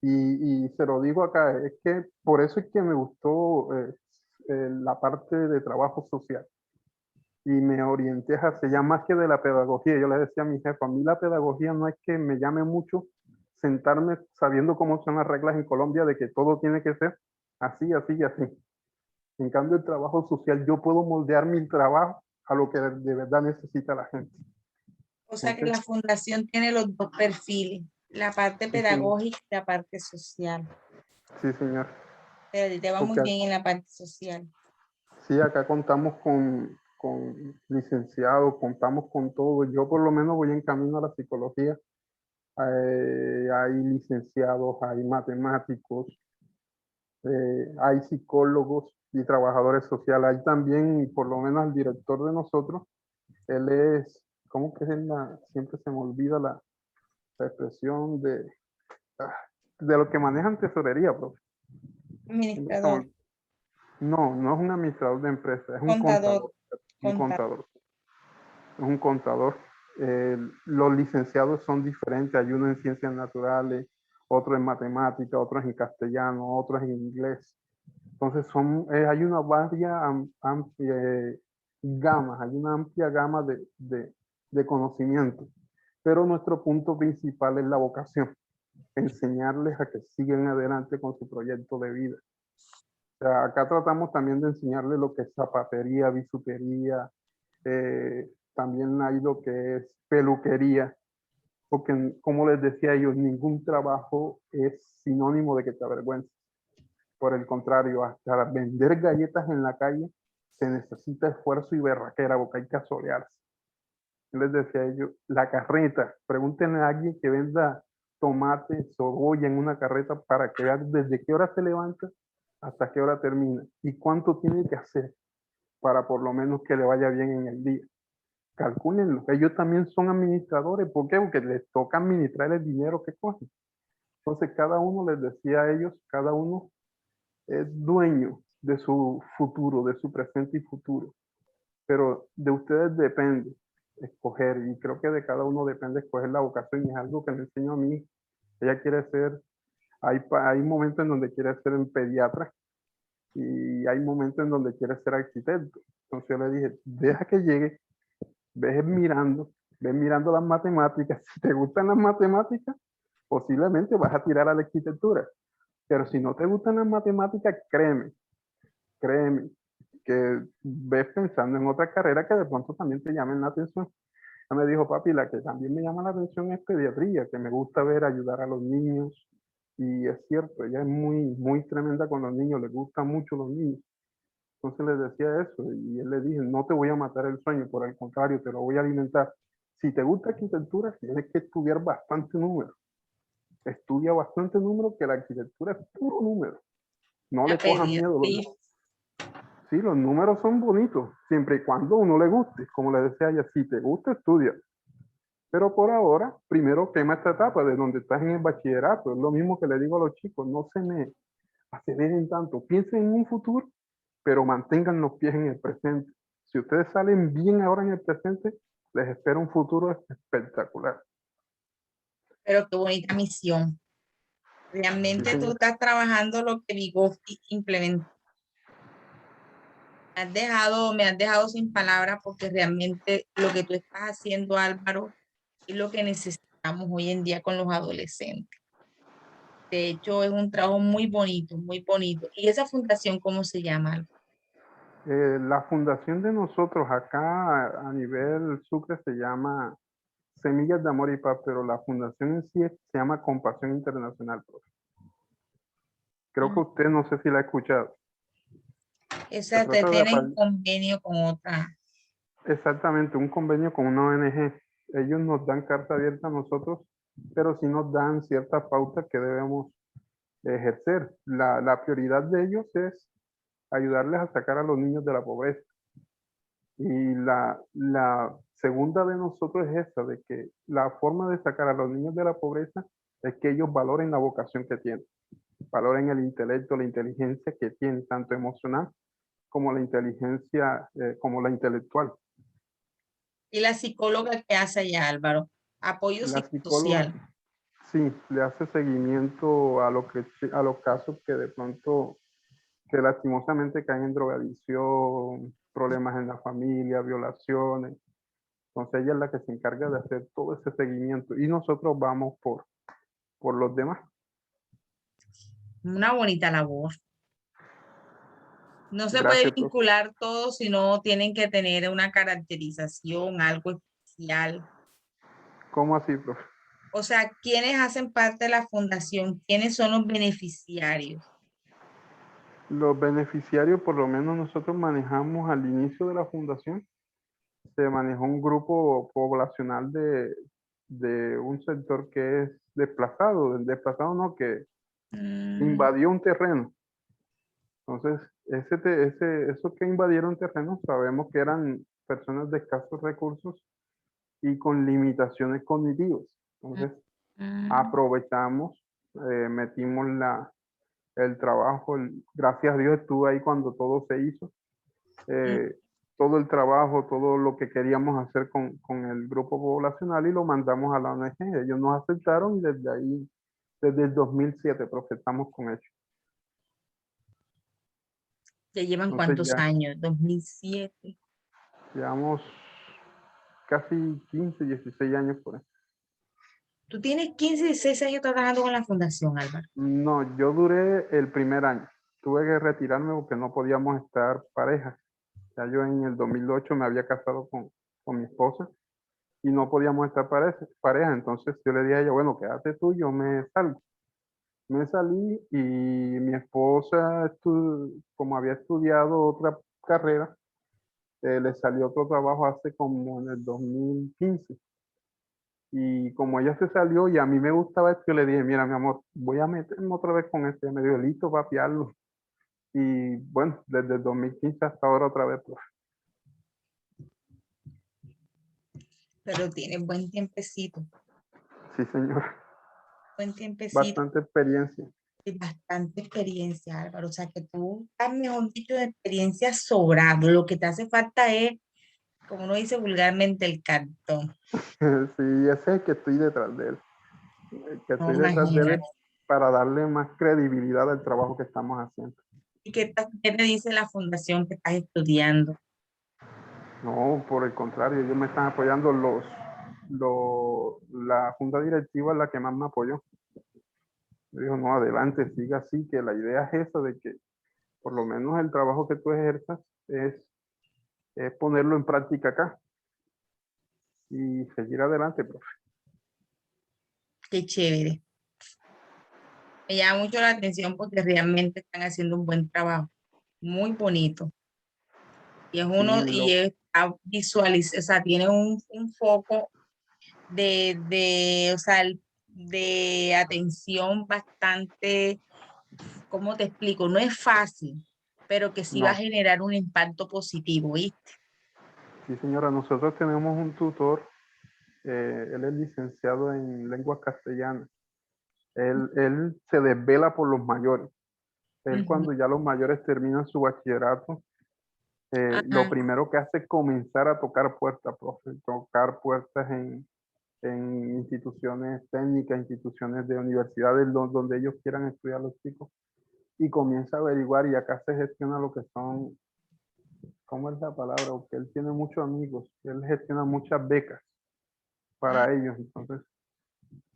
S2: y se lo digo acá, es que por eso es que me gustó la parte de trabajo social. Y me orienté hacia allá más que de la pedagogía. Yo le decía a mi jefa, a mí la pedagogía no es que me llame mucho sentarme sabiendo cómo son las reglas en Colombia de que todo tiene que ser así, así y así. En cambio, el trabajo social, yo puedo moldear mi trabajo a lo que de verdad necesita la gente.
S1: O sea que la
S2: Entonces,
S1: fundación tiene los dos perfiles, la parte
S2: sí, señor.
S1: pedagógica y la parte social.
S2: Sí, señor.
S1: Pero a ti te va muy
S2: Porque
S1: bien en la parte social.
S2: sí, acá contamos con licenciados, contamos con todo. Yo por lo menos voy en camino a la psicología. Hay licenciados, hay matemáticos, hay psicólogos y trabajadores sociales. Hay también, por lo menos el director de nosotros, él es, ¿cómo que es siempre se me olvida la expresión ah, de lo que manejan tesorería, profe. Siempre se me
S1: Administrador,
S2: olvida. No, no es un administrador de empresa, es
S1: contador,
S2: un
S1: contador.
S2: contador, es un contador. Los licenciados son diferentes, hay uno en ciencias naturales, otro en matemática, otros en castellano, otros en inglés. Entonces hay una amplia gama, hay una amplia gama de conocimiento, pero nuestro punto principal es la vocación, enseñarles a que sigan adelante con su proyecto de vida. O sea, acá tratamos también de enseñarles lo que es zapatería, bisutería, también hay lo que es peluquería, porque como les decía yo, ningún trabajo es sinónimo de que te avergüences. Por el contrario, hasta vender galletas en la calle se necesita esfuerzo y berraquera porque hay que asolearse. Les decía a ellos, la carreta, pregúntenle a alguien que venda tomate, cebolla en una carreta para que vean desde qué hora se levanta hasta qué hora termina y cuánto tiene que hacer para por lo menos que le vaya bien en el día. Calcúlenlo, ellos también son administradores, ¿por qué? Porque les toca administrar el dinero que cogen. Entonces cada uno les decía a ellos, cada uno es dueño de su futuro, de su presente y futuro. Pero de ustedes depende escoger, y creo que de cada uno depende escoger la vocación, y es algo que me enseñó a mí. Ella quiere ser, hay momentos en donde quiere ser en pediatra, y hay momentos en donde quiere ser arquitecto. Entonces yo le dije, deja que llegue, ves mirando, ves mirando las matemáticas. Si te gustan las matemáticas, posiblemente vas a tirar a la arquitectura. Pero si no te gustan las matemáticas, créeme, que ves pensando en otra carrera que de pronto también te llamen la atención. Ella me dijo, papi, la que también me llama la atención es pediatría, que me gusta ver ayudar a los niños. Y es cierto, ella es muy tremenda con los niños, le gustan mucho los niños. Entonces le decía eso y él le dije, no te voy a matar el sueño, por el contrario, te lo voy a alimentar. Si te gusta arquitectura, tienes que estudiar bastante número. Estudia bastante número, que la arquitectura es puro número. No
S1: La
S2: le cojan miedo.
S1: pediatría.
S2: Sí, los números son bonitos, siempre y cuando uno le guste. Como le decía ella, si te gusta, estudia. Pero por ahora, primero quema esta etapa de donde estás en el bachillerato. Es lo mismo que le digo a los chicos, no se me aceleren tanto. Piensen en un futuro, pero mantengan los pies en el presente. Si ustedes salen bien ahora en el presente, les espera un futuro espectacular.
S1: Pero qué bonita misión. Realmente tú estás trabajando lo que Vygotsky implementó. Me has dejado sin palabras porque realmente lo que tú estás haciendo, Álvaro, es lo que necesitamos hoy en día con los adolescentes. De hecho, es un trabajo muy bonito, muy bonito. ¿Y esa fundación cómo se llama?
S2: La fundación de nosotros acá a nivel Sucre se llama Semillas de Amor y Paz, pero la fundación en sí se llama Compasión Internacional, profe. Creo que usted no sé si la ha escuchado.
S1: Esa te tienen convenio con otra.
S2: Exactamente, un convenio con una ONG. Ellos nos dan carta abierta a nosotros, pero sí nos dan ciertas pautas que debemos ejercer. La prioridad de ellos es ayudarles a sacar a los niños de la pobreza. Y la segunda de nosotros es esta, de que la forma de sacar a los niños de la pobreza es que ellos valoren la vocación que tienen, valoren el intelecto, la inteligencia que tienen, tanto emocional como la inteligencia, como la intelectual.
S1: ¿Y la psicóloga qué hace allá, Álvaro? Apoyo
S2: La psicóloga,
S1: psicosocial.
S2: sí, le hace seguimiento a los casos que de pronto, que lastimosamente caen en drogadicción, problemas en la familia, violaciones. Entonces ella es la que se encarga de hacer todo ese seguimiento y nosotros vamos por los demás.
S1: Una bonita labor. No se puede
S2: Gracias, profe.
S1: vincular todo, sino tienen que tener una caracterización, algo especial.
S2: ¿Cómo así, profe?
S1: O sea, ¿quiénes hacen parte de la fundación? ¿Quiénes son los beneficiarios?
S2: Los beneficiarios, por lo menos nosotros manejamos al inicio de la fundación, se manejó un grupo poblacional de un sector que es desplazado no, que invadió un terreno. Entonces, esos que invadieron terrenos sabemos que eran personas de escasos recursos y con limitaciones cognitivas. Entonces,
S1: Mm.
S2: aprovechamos, metimos el trabajo, gracias a Dios estuve ahí cuando todo se hizo, todo el trabajo, todo lo que queríamos hacer con el grupo poblacional y lo mandamos a la ONG. Ellos nos aceptaron y desde ahí, desde el 2007, profetamos con ellos.
S1: ¿Ya llevan
S2: Entonces
S1: cuántos
S2: ya
S1: años? 2007.
S2: llevamos casi 15, 16 años por ahí.
S1: Tú tienes 15, 16 años trabajando con la fundación, Álvaro.
S2: No, yo duré el primer año. Tuve que retirarme porque no podíamos estar parejas. Ya yo en el 2008 me había casado con mi esposa y no podíamos estar pareja. Entonces yo le dije a ella, bueno, quédate tú, yo me salgo. Me salí y mi esposa, como había estudiado otra carrera, le salió otro trabajo hace como en el 2015. Y como ella se salió y a mí me gustaba esto, yo le dije, mira, mi amor, voy a meterme otra vez con este. Me dijo, listo, papiarlo. Y bueno, desde el 2015 hasta ahora otra vez, pues.
S1: Pero tienes buen tiempecito,
S2: Sí, señor.
S1: buen tiempecito
S2: Bastante experiencia.
S1: y bastante experiencia, Álvaro. O sea, que tú estás, mejor dicho, de experiencia sobrado. Lo que te hace falta es, como uno dice vulgarmente, el cartón.
S2: Sí, ese es el que estoy detrás de él. El que
S1: No,
S2: estoy detrás de él es
S1: imagínate.
S2: para darle más credibilidad al trabajo que estamos haciendo.
S1: ¿Y qué te dice la fundación que estás estudiando?
S2: No, por el contrario, ellos me están apoyando la junta directiva es la que más me apoyó. Me dijo, no, adelante, siga así, que la idea es esa de que por lo menos el trabajo que tú ejerzas es ponerlo en práctica acá y seguir adelante, profe.
S1: Qué chévere. Me llama mucho la atención porque realmente están haciendo un buen trabajo, muy bonito. Y es
S2: Sí,
S1: uno, y está o sea, tiene un foco o sea, de atención bastante, ¿cómo te explico? No es fácil, pero que sí va a
S2: no,
S1: generar un impacto positivo, ¿viste?
S2: sí señora, nosotros tenemos un tutor, él es licenciado en lenguas castellanas. Él se desvela por los mayores. Él
S1: Ujú.
S2: cuando ya los mayores terminan su bachillerato, lo
S1: Ajá.
S2: primero que hace es comenzar a tocar puertas, profe, tocar puertas en instituciones técnicas, instituciones de universidades donde ellos quieran estudiar los chicos, y comienza a averiguar, y acá se gestiona lo que son, ¿cómo es la palabra? Porque él tiene muchos amigos, él gestiona muchas becas para ellos, entonces,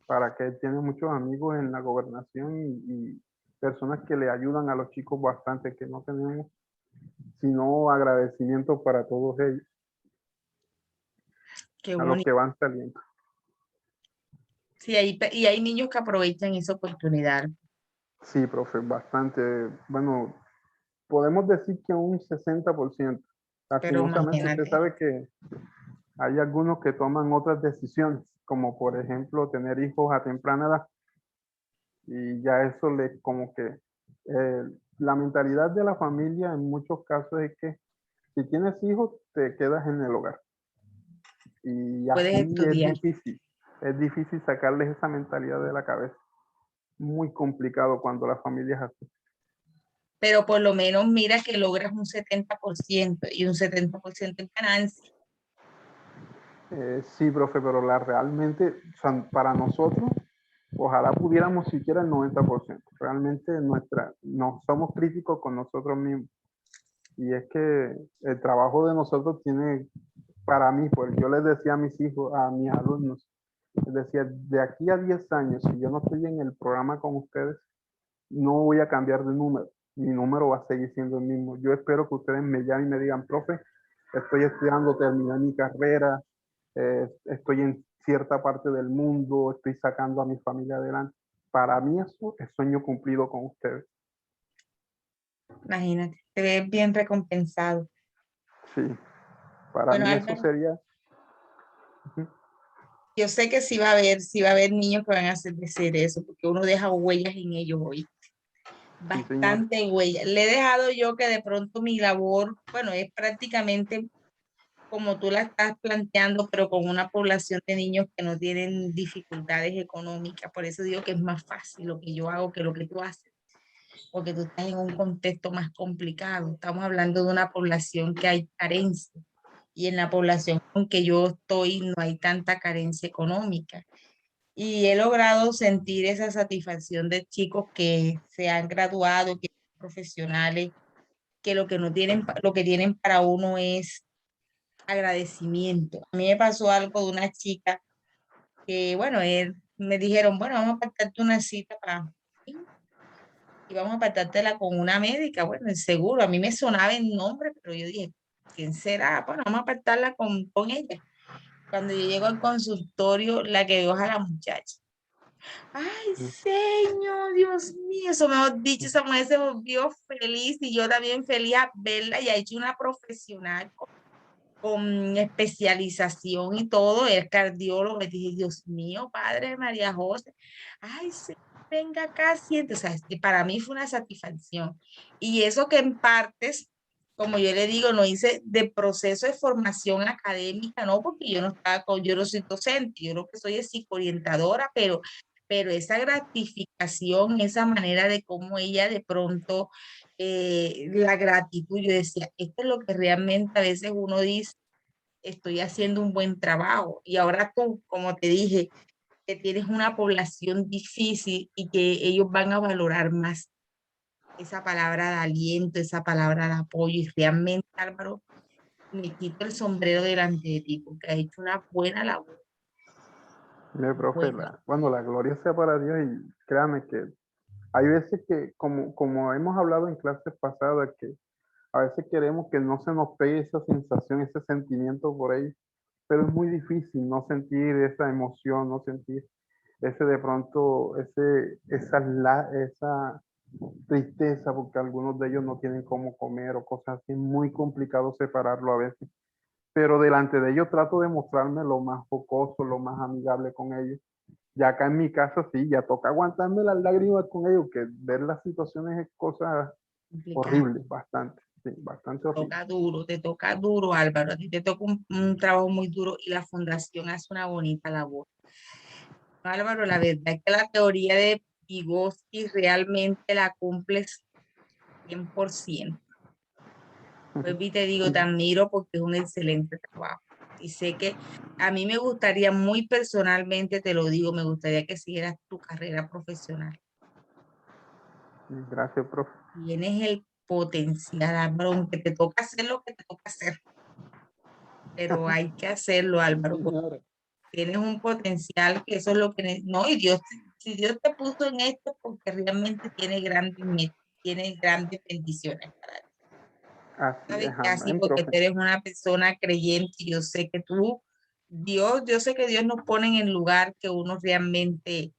S2: para que él tiene muchos amigos en la gobernación y personas que le ayudan a los chicos bastante, que no tenemos sino agradecimiento para todos ellos,
S1: Qué
S2: a los
S1: bonito.
S2: que van saliendo.
S1: Sí, y hay niños que aprovechan esa oportunidad.
S2: Sí, profe, bastante. Bueno, podemos decir que un 60%.
S1: Pero
S2: Lastimosamente, usted
S1: imagínate,
S2: sabe que hay algunos que toman otras decisiones, como por ejemplo tener hijos a temprana edad, y ya eso le como que la mentalidad de la familia en muchos casos es que si tienes hijos te quedas en el hogar, y
S1: puedes
S2: así
S1: estudiar.
S2: es difícil sacarles esa mentalidad de la cabeza, muy complicado cuando la familia es así.
S1: Pero por lo menos mira que logras un 70% y un 70% en ganancia.
S2: Sí, profe, pero realmente, o sea, para nosotros, ojalá pudiéramos siquiera el 90%. Realmente no somos críticos con nosotros mismos. Y es que el trabajo de nosotros tiene, para mí, pues yo les decía a mis hijos, a mis alumnos, les decía, de aquí a 10 años, si yo no estoy en el programa con ustedes, no voy a cambiar de número. Mi número va a seguir siendo el mismo. Yo espero que ustedes me llamen y me digan, profe, estoy estudiando, terminé mi carrera, estoy en cierta parte del mundo, estoy sacando a mi familia adelante. Para mí eso es sueño cumplido con ustedes.
S1: Imagínate, te ves bien recompensado.
S2: Sí, para
S1: Bueno,
S2: mí eso
S1: Álvaro,
S2: sería.
S1: yo sé que sí va a haber niños que van a hacer de ser eso, porque uno deja huellas en ellos hoy.
S2: Sí, señor.
S1: Bastante huella. Le he dejado yo que de pronto mi labor, bueno, es prácticamente como tú la estás planteando, pero con una población de niños que no tienen dificultades económicas. Por eso digo que es más fácil lo que yo hago que lo que tú haces, porque tú estás en un contexto más complicado. Estamos hablando de una población que hay carencia y en la población con que yo estoy no hay tanta carencia económica. Y he logrado sentir esa satisfacción de chicos que se han graduado, que son profesionales, que lo que no tienen, lo que tienen para uno es agradecimiento. A mí me pasó algo de una chica que, bueno, me dijeron, bueno, vamos a pactarte una cita para y vamos a pactártela con una médica. Bueno, el seguro, a mí me sonaba el nombre, pero yo dije, ¿quién será? Bueno, vamos a pactarla con ella. Cuando yo llego al consultorio, la que veo es a la muchacha. Ay, señor, Dios mío, eso mejor dicho, esa mujer se volvió feliz y yo también feliz a verla y ha hecho una profesional con especialización y todo, es cardiólogo. Y dije, Dios mío, padre de María José, ay, sí, venga acá, siente. O sea, es que para mí fue una satisfacción. Y eso que en partes, como yo le digo, no hice de proceso de formación académica, no, porque yo no estaba con, yo no soy docente, yo lo que soy es psicoorientadora, pero esa gratificación, esa manera de cómo ella de pronto la gratitud, yo decía, esto es lo que realmente a veces uno dice, estoy haciendo un buen trabajo. Y ahora tú, como te dije, que tienes una población difícil y que ellos van a valorar más esa palabra de aliento, esa palabra de apoyo. Y realmente, Álvaro, me quito el sombrero delante de ti porque has hecho una buena labor.
S2: Mire, profe,
S1: Buena.
S2: bueno, la gloria sea para Dios, y créame que hay veces que, como hemos hablado en clases pasadas, que a veces queremos que no se nos pegue esa sensación, ese sentimiento por ahí, pero es muy difícil no sentir esa emoción, no sentir ese de pronto, esa tristeza, porque algunos de ellos no tienen cómo comer o cosas así, es muy complicado separarlo a veces. Pero delante de ellos trato de mostrarme lo más jocoso, lo más amigable con ellos. Ya acá en mi casa sí, ya toca aguantarme las lágrimas con ellos, que ver las situaciones es cosa
S1: Complicado.
S2: horrible, bastante, sí, bastante horrible.
S1: Te toca duro, Álvaro. A ti te toca un trabajo muy duro y la fundación hace una bonita labor. Álvaro, la verdad es que la teoría de Vygotsky realmente la cumples 100%. Pues vi te digo, te admiro porque es un excelente trabajo. Y sé que a mí me gustaría, muy personalmente te lo digo, me gustaría que siguieras tu carrera profesional.
S2: Gracias, profe.
S1: Tienes el potencial, Álvaro, aunque te toca hacer lo que te toca hacer, pero hay que hacerlo, Álvaro, porque
S2: Señora.
S1: tienes un potencial que eso es lo que, no, y Dios, si Dios te puso en esto, porque realmente tiene grandes metas, tiene grandes bendiciones para ti.
S2: Así
S1: ¿Sabes
S2: es,
S1: qué? Así,
S2: amén,
S1: porque tú
S2: profe.
S1: eres una persona creyente, y yo sé que tú, Dios, yo sé que Dios nos pone en el lugar que uno realmente,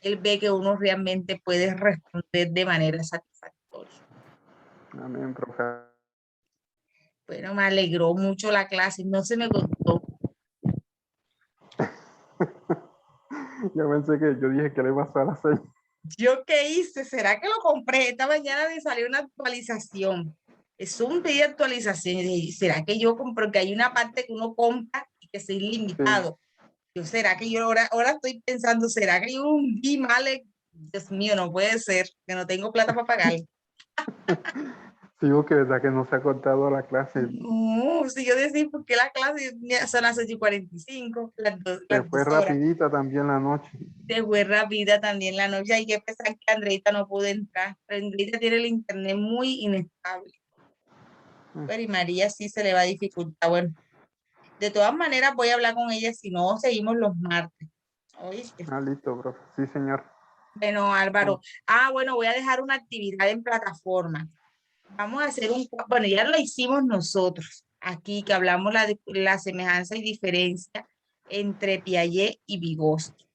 S1: Él ve que uno realmente puede responder de manera satisfactoria.
S2: Amén, profe.
S1: Bueno, me alegró mucho la clase, no se me gustó.
S2: Yo pensé que yo dije que le iba a pasar a las 6.
S1: ¿Yo qué hice? ¿Será que lo compré? Esta mañana me salió una actualización. Es un día de actualización. Y dije, ¿será que yo compro? Que hay una parte que uno compra y que es
S2: Sí.
S1: ilimitado. Yo, ¿será que yo ahora estoy pensando, ¿será que yo un día mal? Dios mío, no puede ser, que no tengo plata para pagar.
S2: Digo que verdad que no se ha cortado la clase.
S1: No, si yo decía, ¿por qué la clase son las 8:45?
S2: Se
S1: Las
S2: fue
S1: 2 horas.
S2: rapidita también la noche.
S1: Se fue rápida también la noche. Hay que pensar que Andreita no pudo entrar. Pero Andreita tiene el internet muy inestable. Pero y María sí se le va a dificultar. Bueno, de todas maneras voy a hablar con ella, si no, seguimos los martes. ¿Oíste?
S2: Ah, listo, profe. Sí, señor.
S1: Bueno, Álvaro. Bueno, voy a dejar una actividad en plataforma. Vamos a hacer bueno, ya lo hicimos nosotros aquí, que hablamos la semejanza y diferencia entre Piaget y Vygotsky.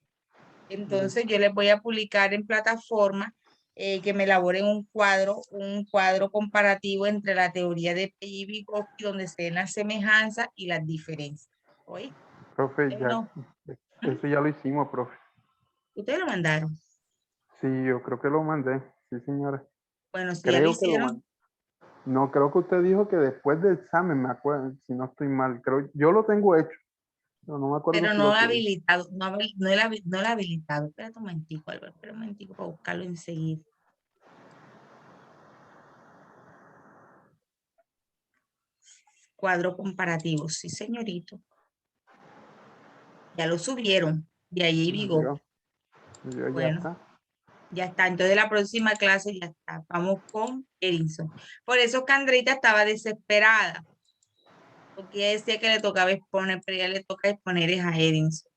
S1: Entonces yo les voy a publicar en plataforma que me elaboren un cuadro comparativo entre la teoría de Piaget y Vygotsky, donde se ven las semejanzas y las diferencias. ¿Oí?
S2: Profe, ya,
S1: No,
S2: eso ya lo hicimos, profe.
S1: ustedes lo mandaron.
S2: Sí, yo creo que lo mandé. Sí, señora.
S1: Bueno, si ya lo
S2: Creo que lo
S1: hicieron,
S2: mandé. No, creo que usted dijo que después del examen, me acuerdo, si no estoy mal. Creo, yo lo tengo hecho, pero no me acuerdo
S1: pero
S2: si
S1: no
S2: lo pedí.
S1: habilitado, no el habilitado. Espérate un momentico, Álvaro, espera un momentico para buscarlo enseguida. Cuadro comparativo, sí, señorito. Ya lo subieron, de ahí Vigo.
S2: Yo ya
S1: Bueno,
S2: está.
S1: ya está. Entonces la próxima clase ya está. Vamos con Erinson. Por eso que Andreita estaba desesperada, porque ella decía que le tocaba exponer, pero ya le toca exponer es a Erinson.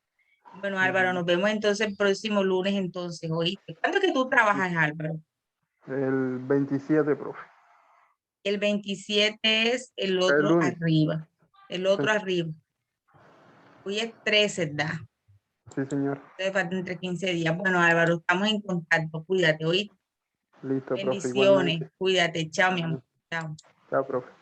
S1: Bueno, Álvaro, nos vemos entonces el próximo lunes entonces, ¿oíste? ¿Cuándo es que tú trabajas, Álvaro?
S2: El 27, profe.
S1: El 27 es el
S2: El
S1: otro
S2: lunes.
S1: arriba. El
S2: Sí,
S1: otro arriba. Hoy es 13, ¿verdad?
S2: sí, señor.
S1: Entonces falta entre 15 días. Bueno, Álvaro, estamos en contacto. Cuídate, ¿oíste?
S2: Listo, profe,
S1: Bendiciones.
S2: igualmente.
S1: Cuídate. Chao, mi amor.
S2: Amén.
S1: Chao.
S2: Chao, profe.